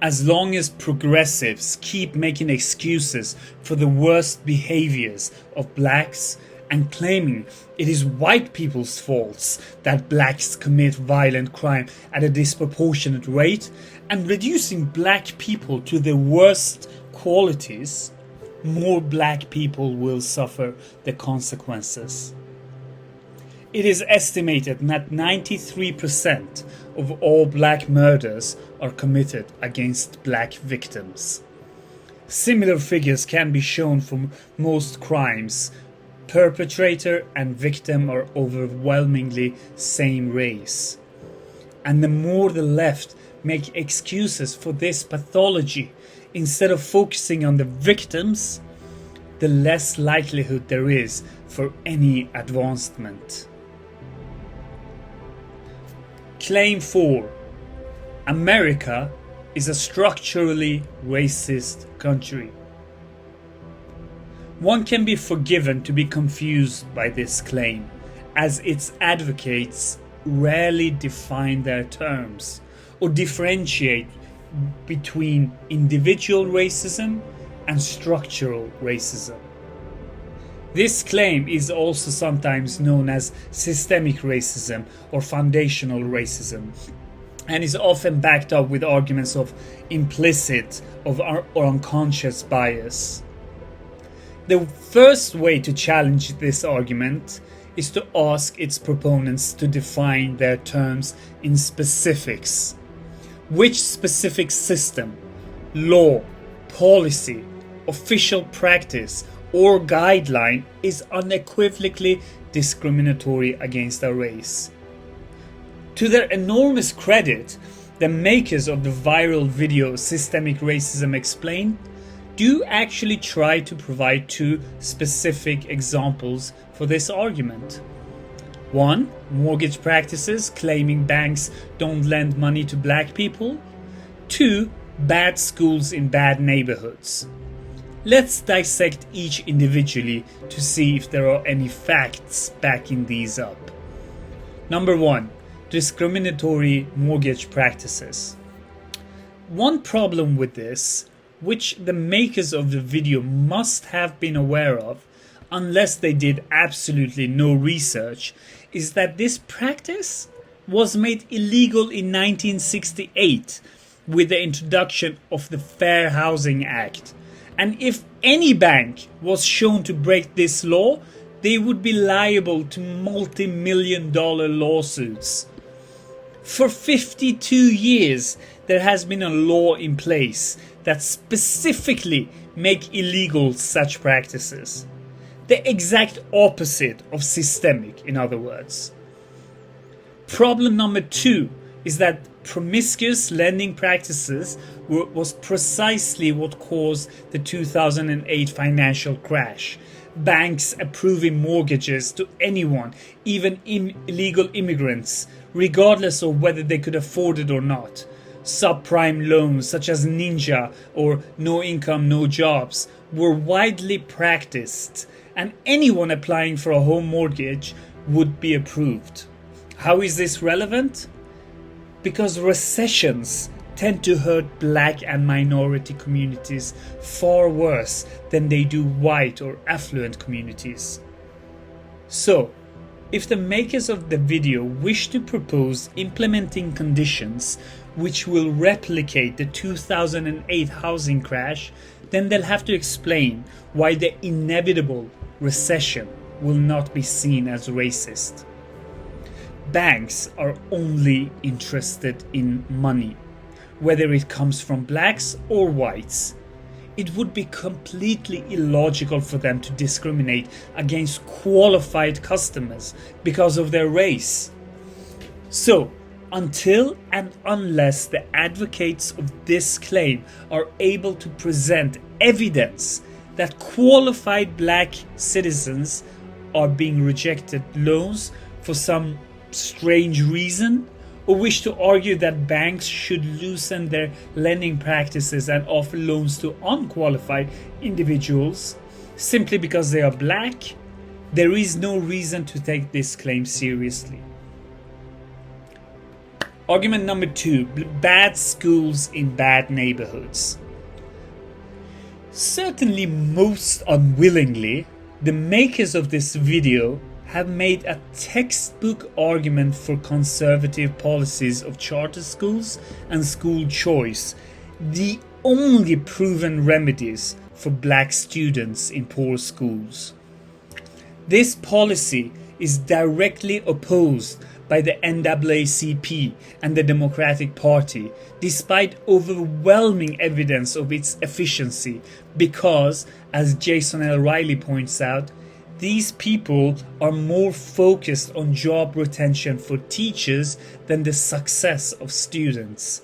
As long as progressives keep making excuses for the worst behaviors of blacks and claiming it is white people's faults that blacks commit violent crime at a disproportionate rate, and reducing black people to their worst qualities, more black people will suffer the consequences. It is estimated that 93% of all black murders are committed against black victims. Similar figures can be shown for most crimes. Perpetrator and victim are overwhelmingly same race. And the more the left make excuses for this pathology instead of focusing on the victims, the less likelihood there is for any advancement. Claim 4. America is a structurally racist country. One can be forgiven to be confused by this claim, as its advocates rarely define their terms or differentiate between individual racism and structural racism. This claim is also sometimes known as systemic racism or foundational racism, and is often backed up with arguments of implicit or unconscious bias. The first way to challenge this argument is to ask its proponents to define their terms in specifics. Which specific system, law, policy, official practice, or guideline is unequivocally discriminatory against a race? To their enormous credit, the makers of the viral video Systemic Racism Explained do actually try to provide two specific examples for this argument. 1. Mortgage practices claiming banks don't lend money to black people. 2. Bad schools in bad neighborhoods. Let's dissect each individually to see if there are any facts backing these up. Number 1. Discriminatory mortgage practices. One problem with this, which the makers of the video must have been aware of, unless they did absolutely no research, is that this practice was made illegal in 1968 with the introduction of the Fair Housing Act. And if any bank was shown to break this law, they would be liable to multi-million-dollar lawsuits. For 52 years, there has been a law in place that specifically make illegal such practices. The exact opposite of systemic, in other words. Problem number 2 is that promiscuous lending practices was precisely what caused the 2008 financial crash. Banks approving mortgages to anyone, even illegal immigrants, regardless of whether they could afford it or not. Subprime loans such as Ninja or No Income, No Jobs were widely practiced, and anyone applying for a home mortgage would be approved. How is this relevant? Because recessions tend to hurt black and minority communities far worse than they do white or affluent communities. So, if the makers of the video wish to propose implementing conditions which will replicate the 2008 housing crash, then they'll have to explain why the inevitable recession will not be seen as racist. Banks are only interested in money, whether it comes from blacks or whites. It would be completely illogical for them to discriminate against qualified customers because of their race. So, until and unless the advocates of this claim are able to present evidence that qualified black citizens are being rejected loans for some strange reason, or wish to argue that banks should loosen their lending practices and offer loans to unqualified individuals simply because they are black, there is no reason to take this claim seriously. Argument number 2, bad schools in bad neighborhoods. Certainly most unwillingly, the makers of this video have made a textbook argument for conservative policies of charter schools and school choice, the only proven remedies for black students in poor schools. This policy is directly opposed by the NAACP and the Democratic Party, despite overwhelming evidence of its efficiency, because, as Jason L. Riley points out, these people are more focused on job retention for teachers than the success of students.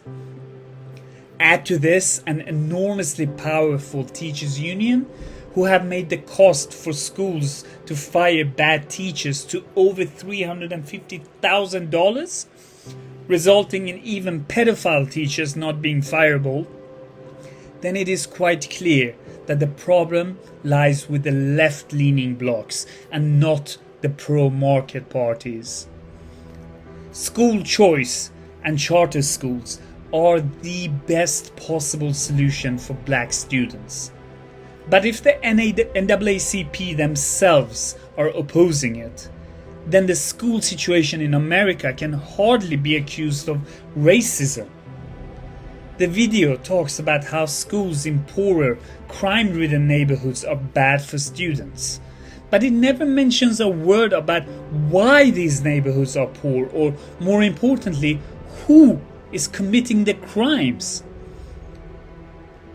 Add to this an enormously powerful teachers union who have made the cost for schools to fire bad teachers to over $350,000, resulting in even pedophile teachers not being fireable, then it is quite clear that the problem lies with the left-leaning blocs and not the pro-market parties. School choice and charter schools are the best possible solution for black students. But if the NAACP themselves are opposing it, then the school situation in America can hardly be accused of racism. The video talks about how schools in poorer, crime-ridden neighborhoods are bad for students. But it never mentions a word about why these neighborhoods are poor, or more importantly, who is committing the crimes.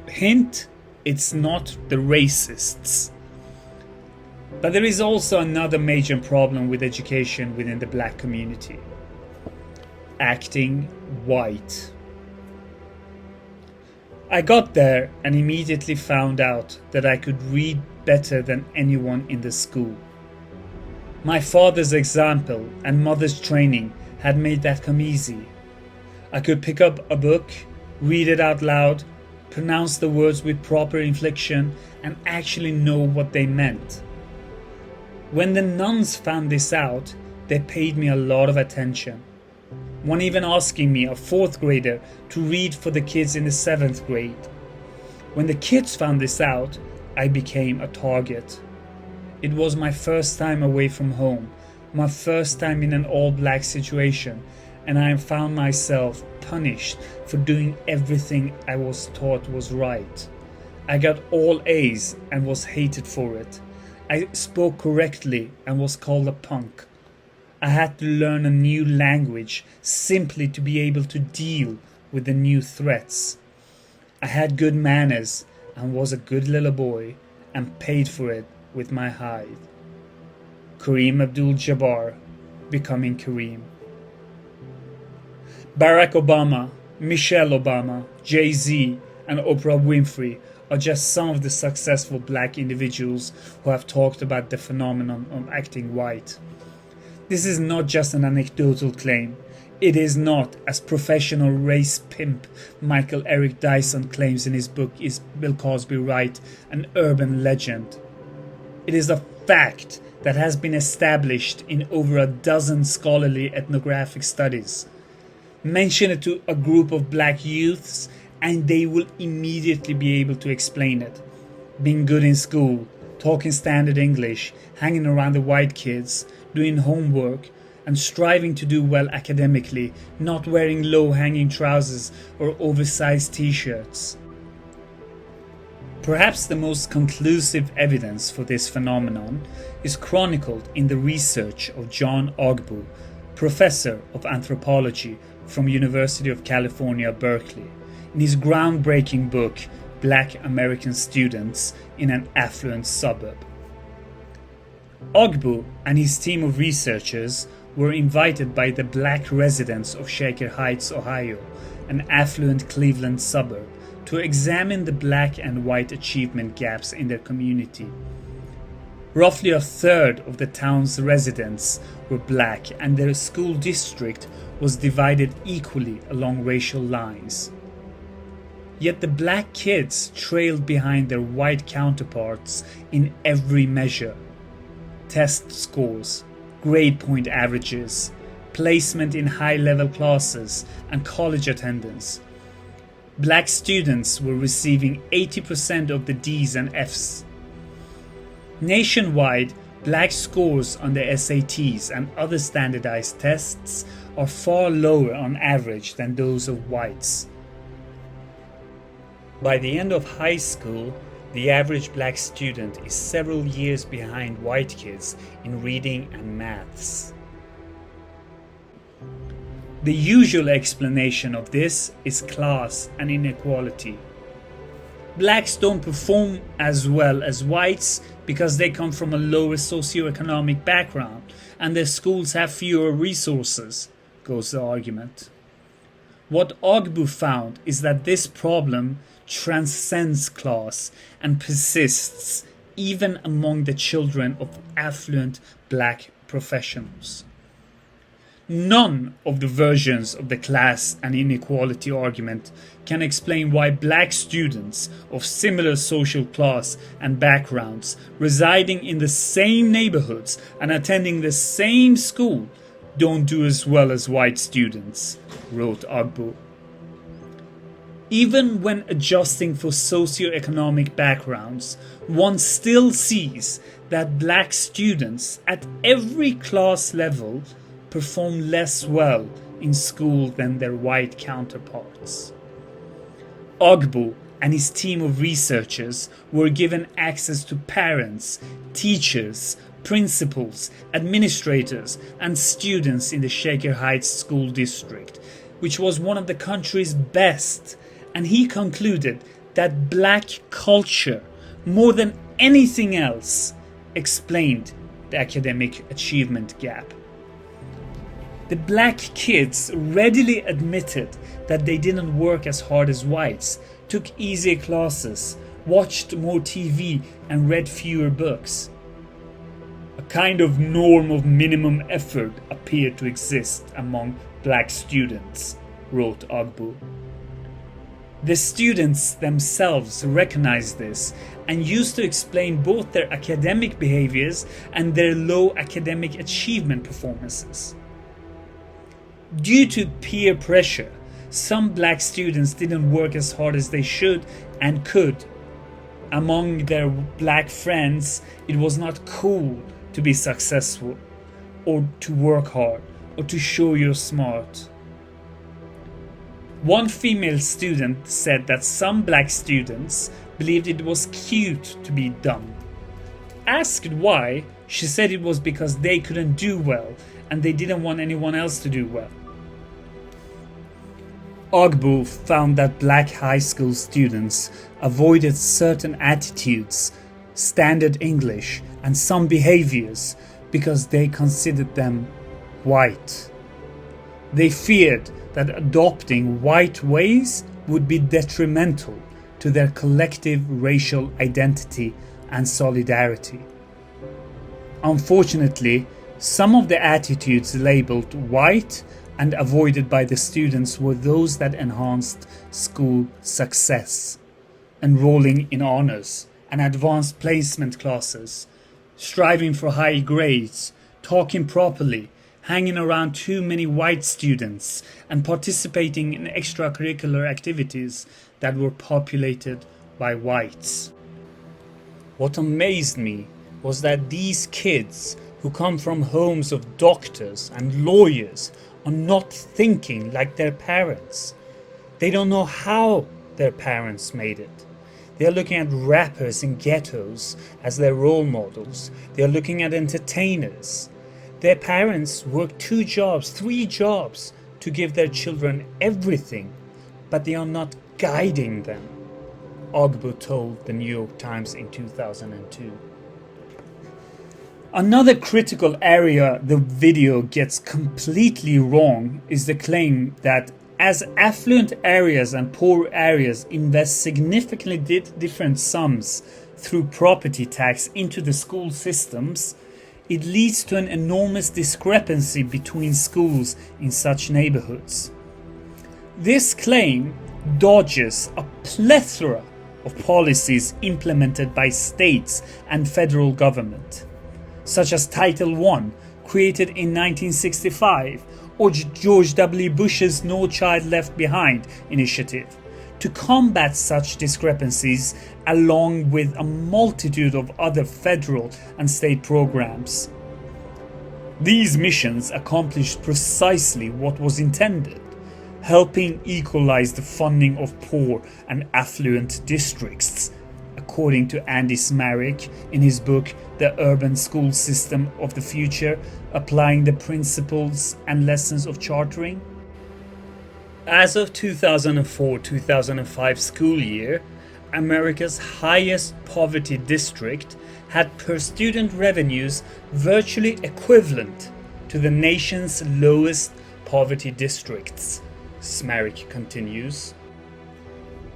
Hint, it's not the racists. But there is also another major problem with education within the black community. Acting white. I got there and immediately found out that I could read better than anyone in the school. My father's example and mother's training had made that come easy. I could pick up a book, read it out loud, pronounce the words with proper inflection, and actually know what they meant. When the nuns found this out, they paid me a lot of attention. One even asking me, a 4th grader, to read for the kids in the 7th grade. When the kids found this out, I became a target. It was my first time away from home, my first time in an all-black situation, and I found myself punished for doing everything I was taught was right. I got all A's and was hated for it. I spoke correctly and was called a punk. I had to learn a new language simply to be able to deal with the new threats. I had good manners and was a good little boy and paid for it with my hide. Kareem Abdul-Jabbar becoming Kareem. Barack Obama, Michelle Obama, Jay-Z and Oprah Winfrey are just some of the successful black individuals who have talked about the phenomenon of acting white. This is not just an anecdotal claim. It is not, as professional race pimp Michael Eric Dyson claims in his book Is Bill Cosby Right?, an urban legend. It is a fact that has been established in over a dozen scholarly ethnographic studies. Mention it to a group of black youths and they will immediately be able to explain it. Being good in school, talking standard English, hanging around the white kids, doing homework, and striving to do well academically, not wearing low-hanging trousers or oversized t-shirts. Perhaps the most conclusive evidence for this phenomenon is chronicled in the research of John Ogbu, professor of anthropology from University of California, Berkeley, in his groundbreaking book Black American Students in an Affluent Suburb. Ogbu and his team of researchers were invited by the black residents of Shaker Heights, Ohio, an affluent Cleveland suburb, to examine the black and white achievement gaps in their community. Roughly a third of the town's residents were black, and their school district was divided equally along racial lines. Yet the black kids trailed behind their white counterparts in every measure: test scores, grade point averages, placement in high-level classes, and college attendance. Black students were receiving 80% of the D's and F's. Nationwide, black scores on the SATs and other standardized tests are far lower on average than those of whites. By the end of high school, the average black student is several years behind white kids in reading and maths. The usual explanation of this is class and inequality. Blacks don't perform as well as whites because they come from a lower socioeconomic background and their schools have fewer resources, goes the argument. What Ogbu found is that this problem transcends class and persists even among the children of affluent black professionals. None of the versions of the class and inequality argument can explain why black students of similar social class and backgrounds residing in the same neighborhoods and attending the same school don't do as well as white students, wrote Ogbu. Even when adjusting for socioeconomic backgrounds, one still sees that black students at every class level perform less well in school than their white counterparts. Ogbu and his team of researchers were given access to parents, teachers, principals, administrators, and students in the Shaker Heights School District, which was one of the country's best, and he concluded that black culture, more than anything else, explained the academic achievement gap. The black kids readily admitted that they didn't work as hard as whites, took easier classes, watched more TV, and read fewer books. A kind of norm of minimum effort appeared to exist among black students, wrote Ogbu. The students themselves recognized this and used to explain both their academic behaviors and their low academic achievement performances. Due to peer pressure, some black students didn't work as hard as they should and could. Among their black friends, it was not cool to be successful, or to work hard, or to show you're smart. One female student said that some black students believed it was cute to be dumb. Asked why, she said it was because they couldn't do well and they didn't want anyone else to do well. Ogbu found that black high school students avoided certain attitudes, standard English, and some behaviors because they considered them white. They feared that adopting white ways would be detrimental to their collective racial identity and solidarity. Unfortunately, some of the attitudes labeled white and avoided by the students were those that enhanced school success, enrolling in honors and advanced placement classes, striving for high grades, talking properly, hanging around too many white students, and participating in extracurricular activities that were populated by whites. What amazed me was that these kids who come from homes of doctors and lawyers are not thinking like their parents. They don't know how their parents made it. They are looking at rappers in ghettos as their role models. They are looking at entertainers. Their parents work 2 jobs, 3 jobs to give their children everything, but they are not guiding them, Ogbu told the New York Times in 2002. Another critical area the video gets completely wrong is the claim that as affluent areas and poor areas invest significantly different sums through property tax into the school systems, it leads to an enormous discrepancy between schools in such neighborhoods. This claim dodges a plethora of policies implemented by states and federal government, such as Title I, created in 1965, or George W. Bush's No Child Left Behind initiative, to combat such discrepancies along with a multitude of other federal and state programs. These missions accomplished precisely what was intended, helping equalize the funding of poor and affluent districts, according to Andy Smarik in his book The Urban School System of the Future, Applying the Principles and Lessons of Chartering. As of 2004-2005 school year, America's highest poverty district had per student revenues virtually equivalent to the nation's lowest poverty districts, Smarik continues.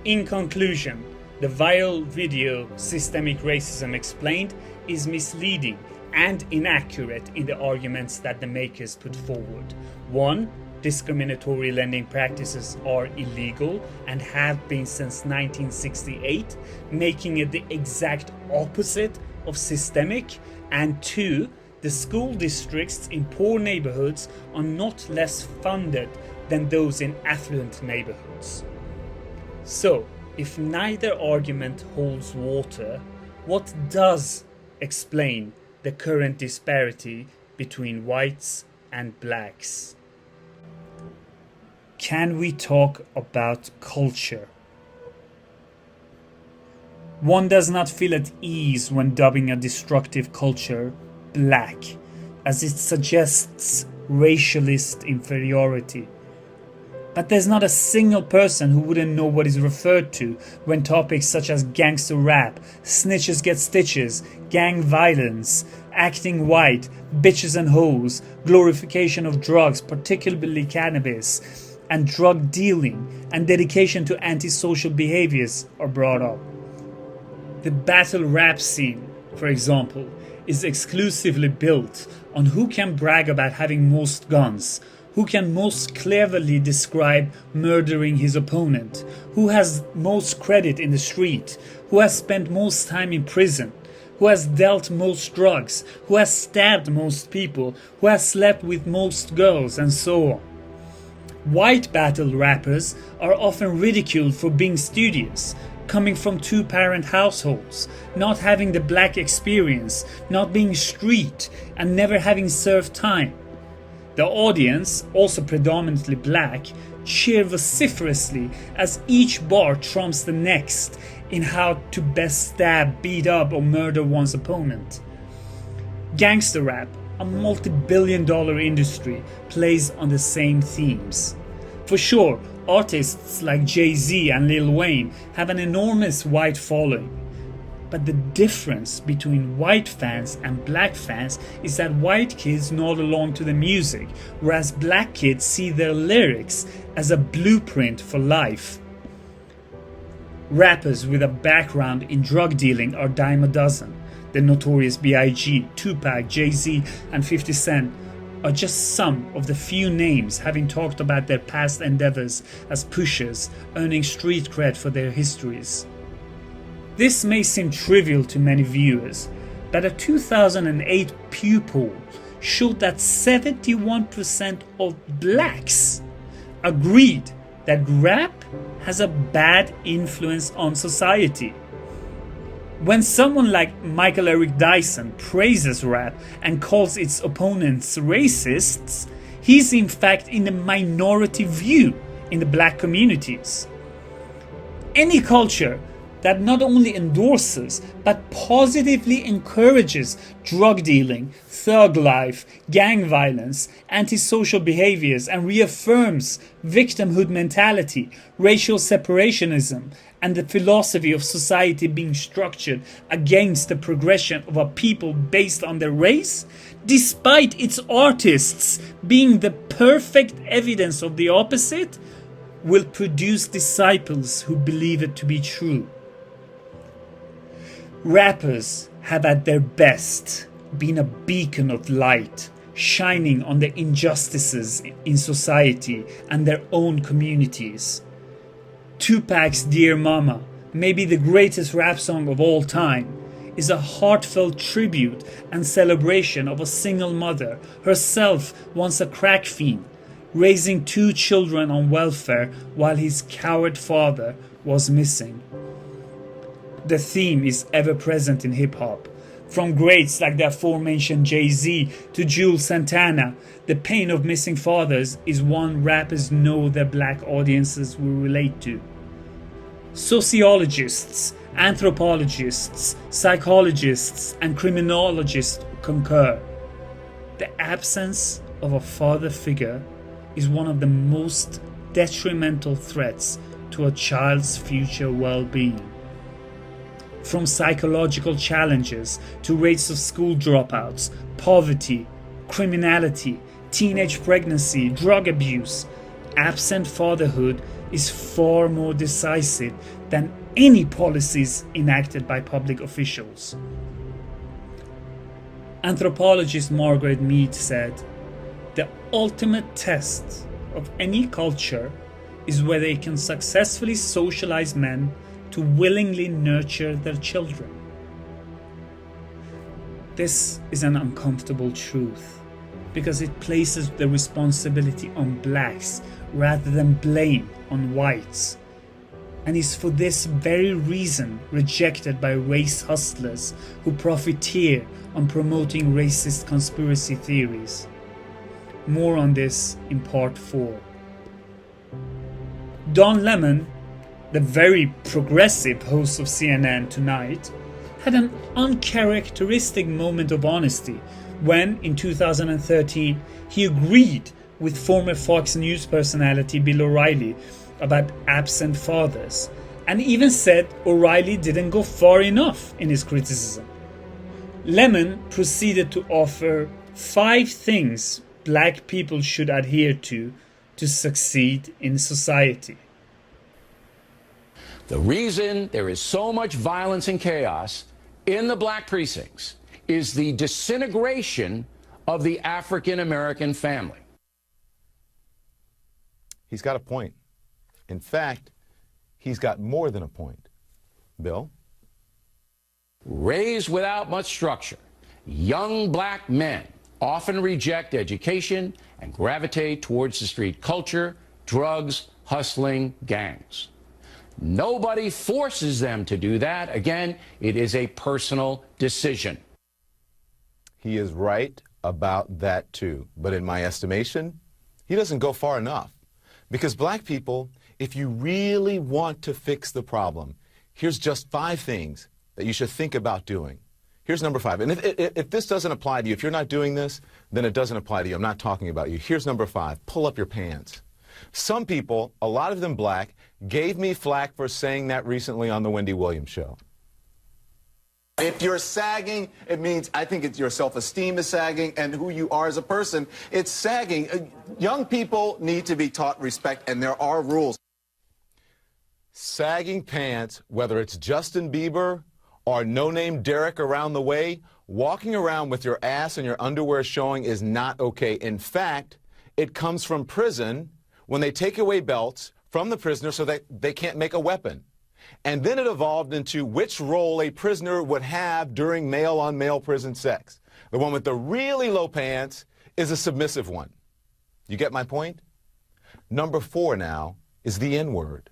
In conclusion, the viral video Systemic Racism Explained is misleading and inaccurate in the arguments that the makers put forward. 1. Discriminatory lending practices are illegal and have been since 1968, making it the exact opposite of systemic. And 2. The school districts in poor neighborhoods are not less funded than those in affluent neighborhoods. So, if neither argument holds water, what does explain the current disparity between whites and blacks? Can we talk about culture? One does not feel at ease when dubbing a destructive culture black, as it suggests racialist inferiority. But there's not a single person who wouldn't know what is referred to when topics such as gangster rap, snitches get stitches, gang violence, acting white, bitches and hoes, glorification of drugs, particularly cannabis, and drug dealing, and dedication to antisocial behaviors are brought up. The battle rap scene, for example, is exclusively built on who can brag about having most guns, who can most cleverly describe murdering his opponent, who has most credit in the street, who has spent most time in prison, who has dealt most drugs, who has stabbed most people, who has slept with most girls, and so on. White battle rappers are often ridiculed for being studious, coming from 2-parent households, not having the black experience, not being street, and never having served time. The audience, also predominantly black, cheer vociferously as each bar trumps the next in how to best stab, beat up, or murder one's opponent. Gangster rap, a multi-billion-dollar industry, plays on the same themes. For sure, artists like Jay-Z and Lil Wayne have an enormous white following. But the difference between white fans and black fans is that white kids nod along to the music, whereas black kids see their lyrics as a blueprint for life. Rappers with a background in drug dealing are dime a dozen. The Notorious B.I.G., Tupac, Jay-Z, and 50 Cent are just some of the few names having talked about their past endeavors as pushers, earning street cred for their histories. This may seem trivial to many viewers, but a 2008 Pew poll showed that 71% of blacks agreed that rap has a bad influence on society. When someone like Michael Eric Dyson praises rap and calls its opponents racists, he's in fact in the minority view in the black communities. Any culture that not only endorses but positively encourages drug dealing, thug life, gang violence, antisocial behaviors, and reaffirms victimhood mentality, racial separationism, and the philosophy of society being structured against the progression of a people based on their race, despite its artists being the perfect evidence of the opposite, will produce disciples who believe it to be true. Rappers have at their best been a beacon of light, shining on the injustices in society and their own communities. Tupac's Dear Mama, maybe the greatest rap song of all time, is a heartfelt tribute and celebration of a single mother, herself once a crack fiend, raising 2 children on welfare while his coward father was missing. The theme is ever present in hip-hop. From greats like the aforementioned Jay-Z to Jules Santana, the pain of missing fathers is one rappers know their black audiences will relate to. Sociologists, anthropologists, psychologists, and criminologists concur. The absence of a father figure is one of the most detrimental threats to a child's future well-being. From psychological challenges to rates of school dropouts, poverty, criminality, teenage pregnancy, drug abuse, absent fatherhood is far more decisive than any policies enacted by public officials. Anthropologist Margaret Mead said, "The ultimate test of any culture is whether it can successfully socialize men to willingly nurture their children." This is an uncomfortable truth because it places the responsibility on blacks rather than blame on whites, and is for this very reason rejected by race hustlers who profiteer on promoting racist conspiracy theories. More on this in part 4. Don Lemon, the very progressive host of CNN Tonight, had an uncharacteristic moment of honesty when, in 2013, he agreed with former Fox News personality Bill O'Reilly about absent fathers, and even said O'Reilly didn't go far enough in his criticism. Lemon proceeded to offer 5 things black people should adhere to succeed in society. The reason there is so much violence and chaos in the black precincts is the disintegration of the African American family. He's got a point. In fact, he's got more than a point. Bill? Raised without much structure, young black men often reject education and gravitate towards the street culture, drugs, hustling, gangs. Nobody forces them to do that. Again, it is a personal decision. He is right about that too. But in my estimation, he doesn't go far enough. Because black people, if you really want to fix the problem, here's just 5 things that you should think about doing. Here's number 5. And if this doesn't apply to you, if you're not doing this, then it doesn't apply to you. I'm not talking about you. Here's number 5. Pull up your pants. Some people, a lot of them black, gave me flack for saying that recently on the Wendy Williams show. If you're sagging, it means, I think it's your self-esteem is sagging, and who you are as a person, it's sagging. Young people need to be taught respect, and there are rules. Sagging pants, whether it's Justin Bieber or no-name Derek around the way, walking around with your ass and your underwear showing is not okay. In fact, it comes from prison when they take away belts from the prisoner so that they can't make a weapon. And then it evolved into which role a prisoner would have during male-on-male prison sex. The one with the really low pants is a submissive one. You get my point? Number 4 now is the N-word.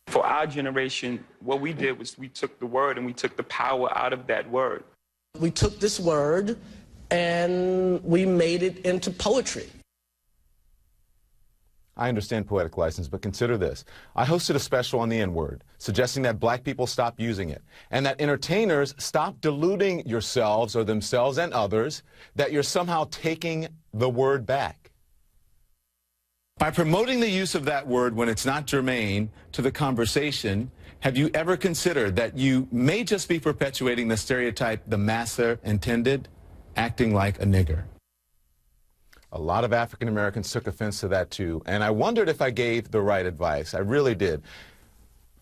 For our generation, what we did was we took the word and we took the power out of that word. We took this word and we made it into poetry. I understand poetic license, but consider this. I hosted a special on the N-word, suggesting that black people stop using it, and that entertainers stop deluding yourselves or themselves and others that you're somehow taking the word back. By promoting the use of that word when it's not germane to the conversation, have you ever considered that you may just be perpetuating the stereotype the masser intended, acting like a nigger? A lot of African Americans took offense to that too, and I wondered if I gave the right advice. I really did.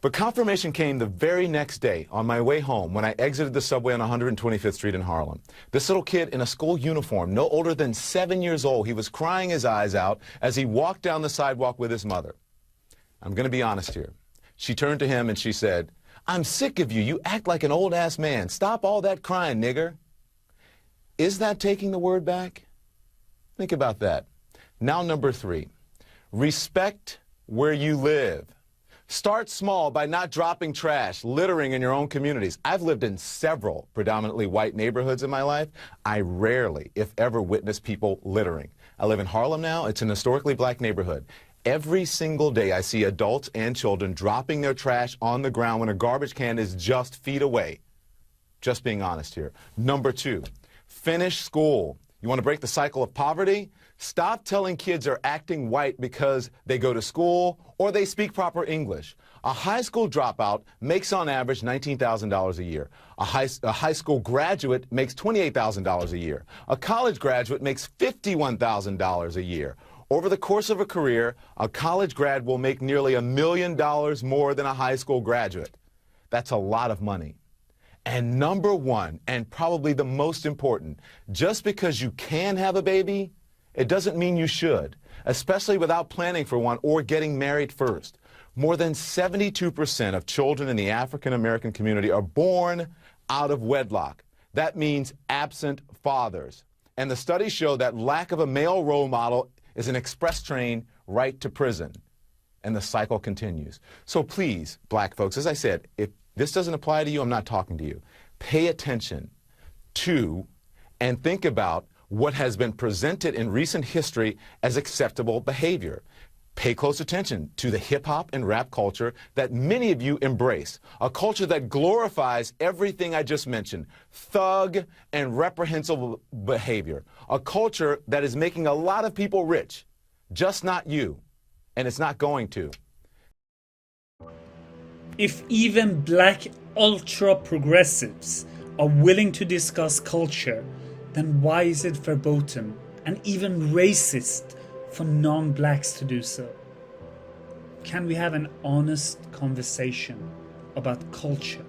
But confirmation came the very next day on my way home when I exited the subway on 125th Street in Harlem. This little kid in a school uniform, no older than 7 years old, he was crying his eyes out as he walked down the sidewalk with his mother. I'm going to be honest here. She turned to him and she said, "I'm sick of you. You act like an old-ass man. Stop all that crying, nigger." Is that taking the word back? Think about that. Now, number 3, respect where you live. Start small by not dropping trash, littering in your own communities. I've lived in several predominantly white neighborhoods in my life. I rarely, if ever, witness people littering. I live in Harlem now. It's an historically black neighborhood. Every single day I see adults and children dropping their trash on the ground when a garbage can is just feet away. Just being honest here. Number 2, finish school. You want to break the cycle of poverty? Stop telling kids are acting white because they go to school or they speak proper English. A high school dropout makes on average $19,000 a year. A high school graduate makes $28,000 a year. A college graduate makes $51,000 a year. Over the course of a career, a college grad will make nearly $1 million more than a high school graduate. That's a lot of money. And number 1, and probably the most important, just because you can have a baby, it doesn't mean you should, especially without planning for one or getting married first. More than 72% of children in the African American community are born out of wedlock. That means absent fathers. And the studies show that lack of a male role model is an express train right to prison. And the cycle continues. So please, black folks, as I said, if this doesn't apply to you, I'm not talking to you. Pay attention to and think about what has been presented in recent history as acceptable behavior. Pay close attention to the hip-hop and rap culture that many of you embrace, a culture that glorifies everything I just mentioned, thug and reprehensible behavior, a culture that is making a lot of people rich, just not you, and it's not going to. If even black ultra-progressives are willing to discuss culture, then why is it verboten and even racist for non-blacks to do so? Can we have an honest conversation about culture?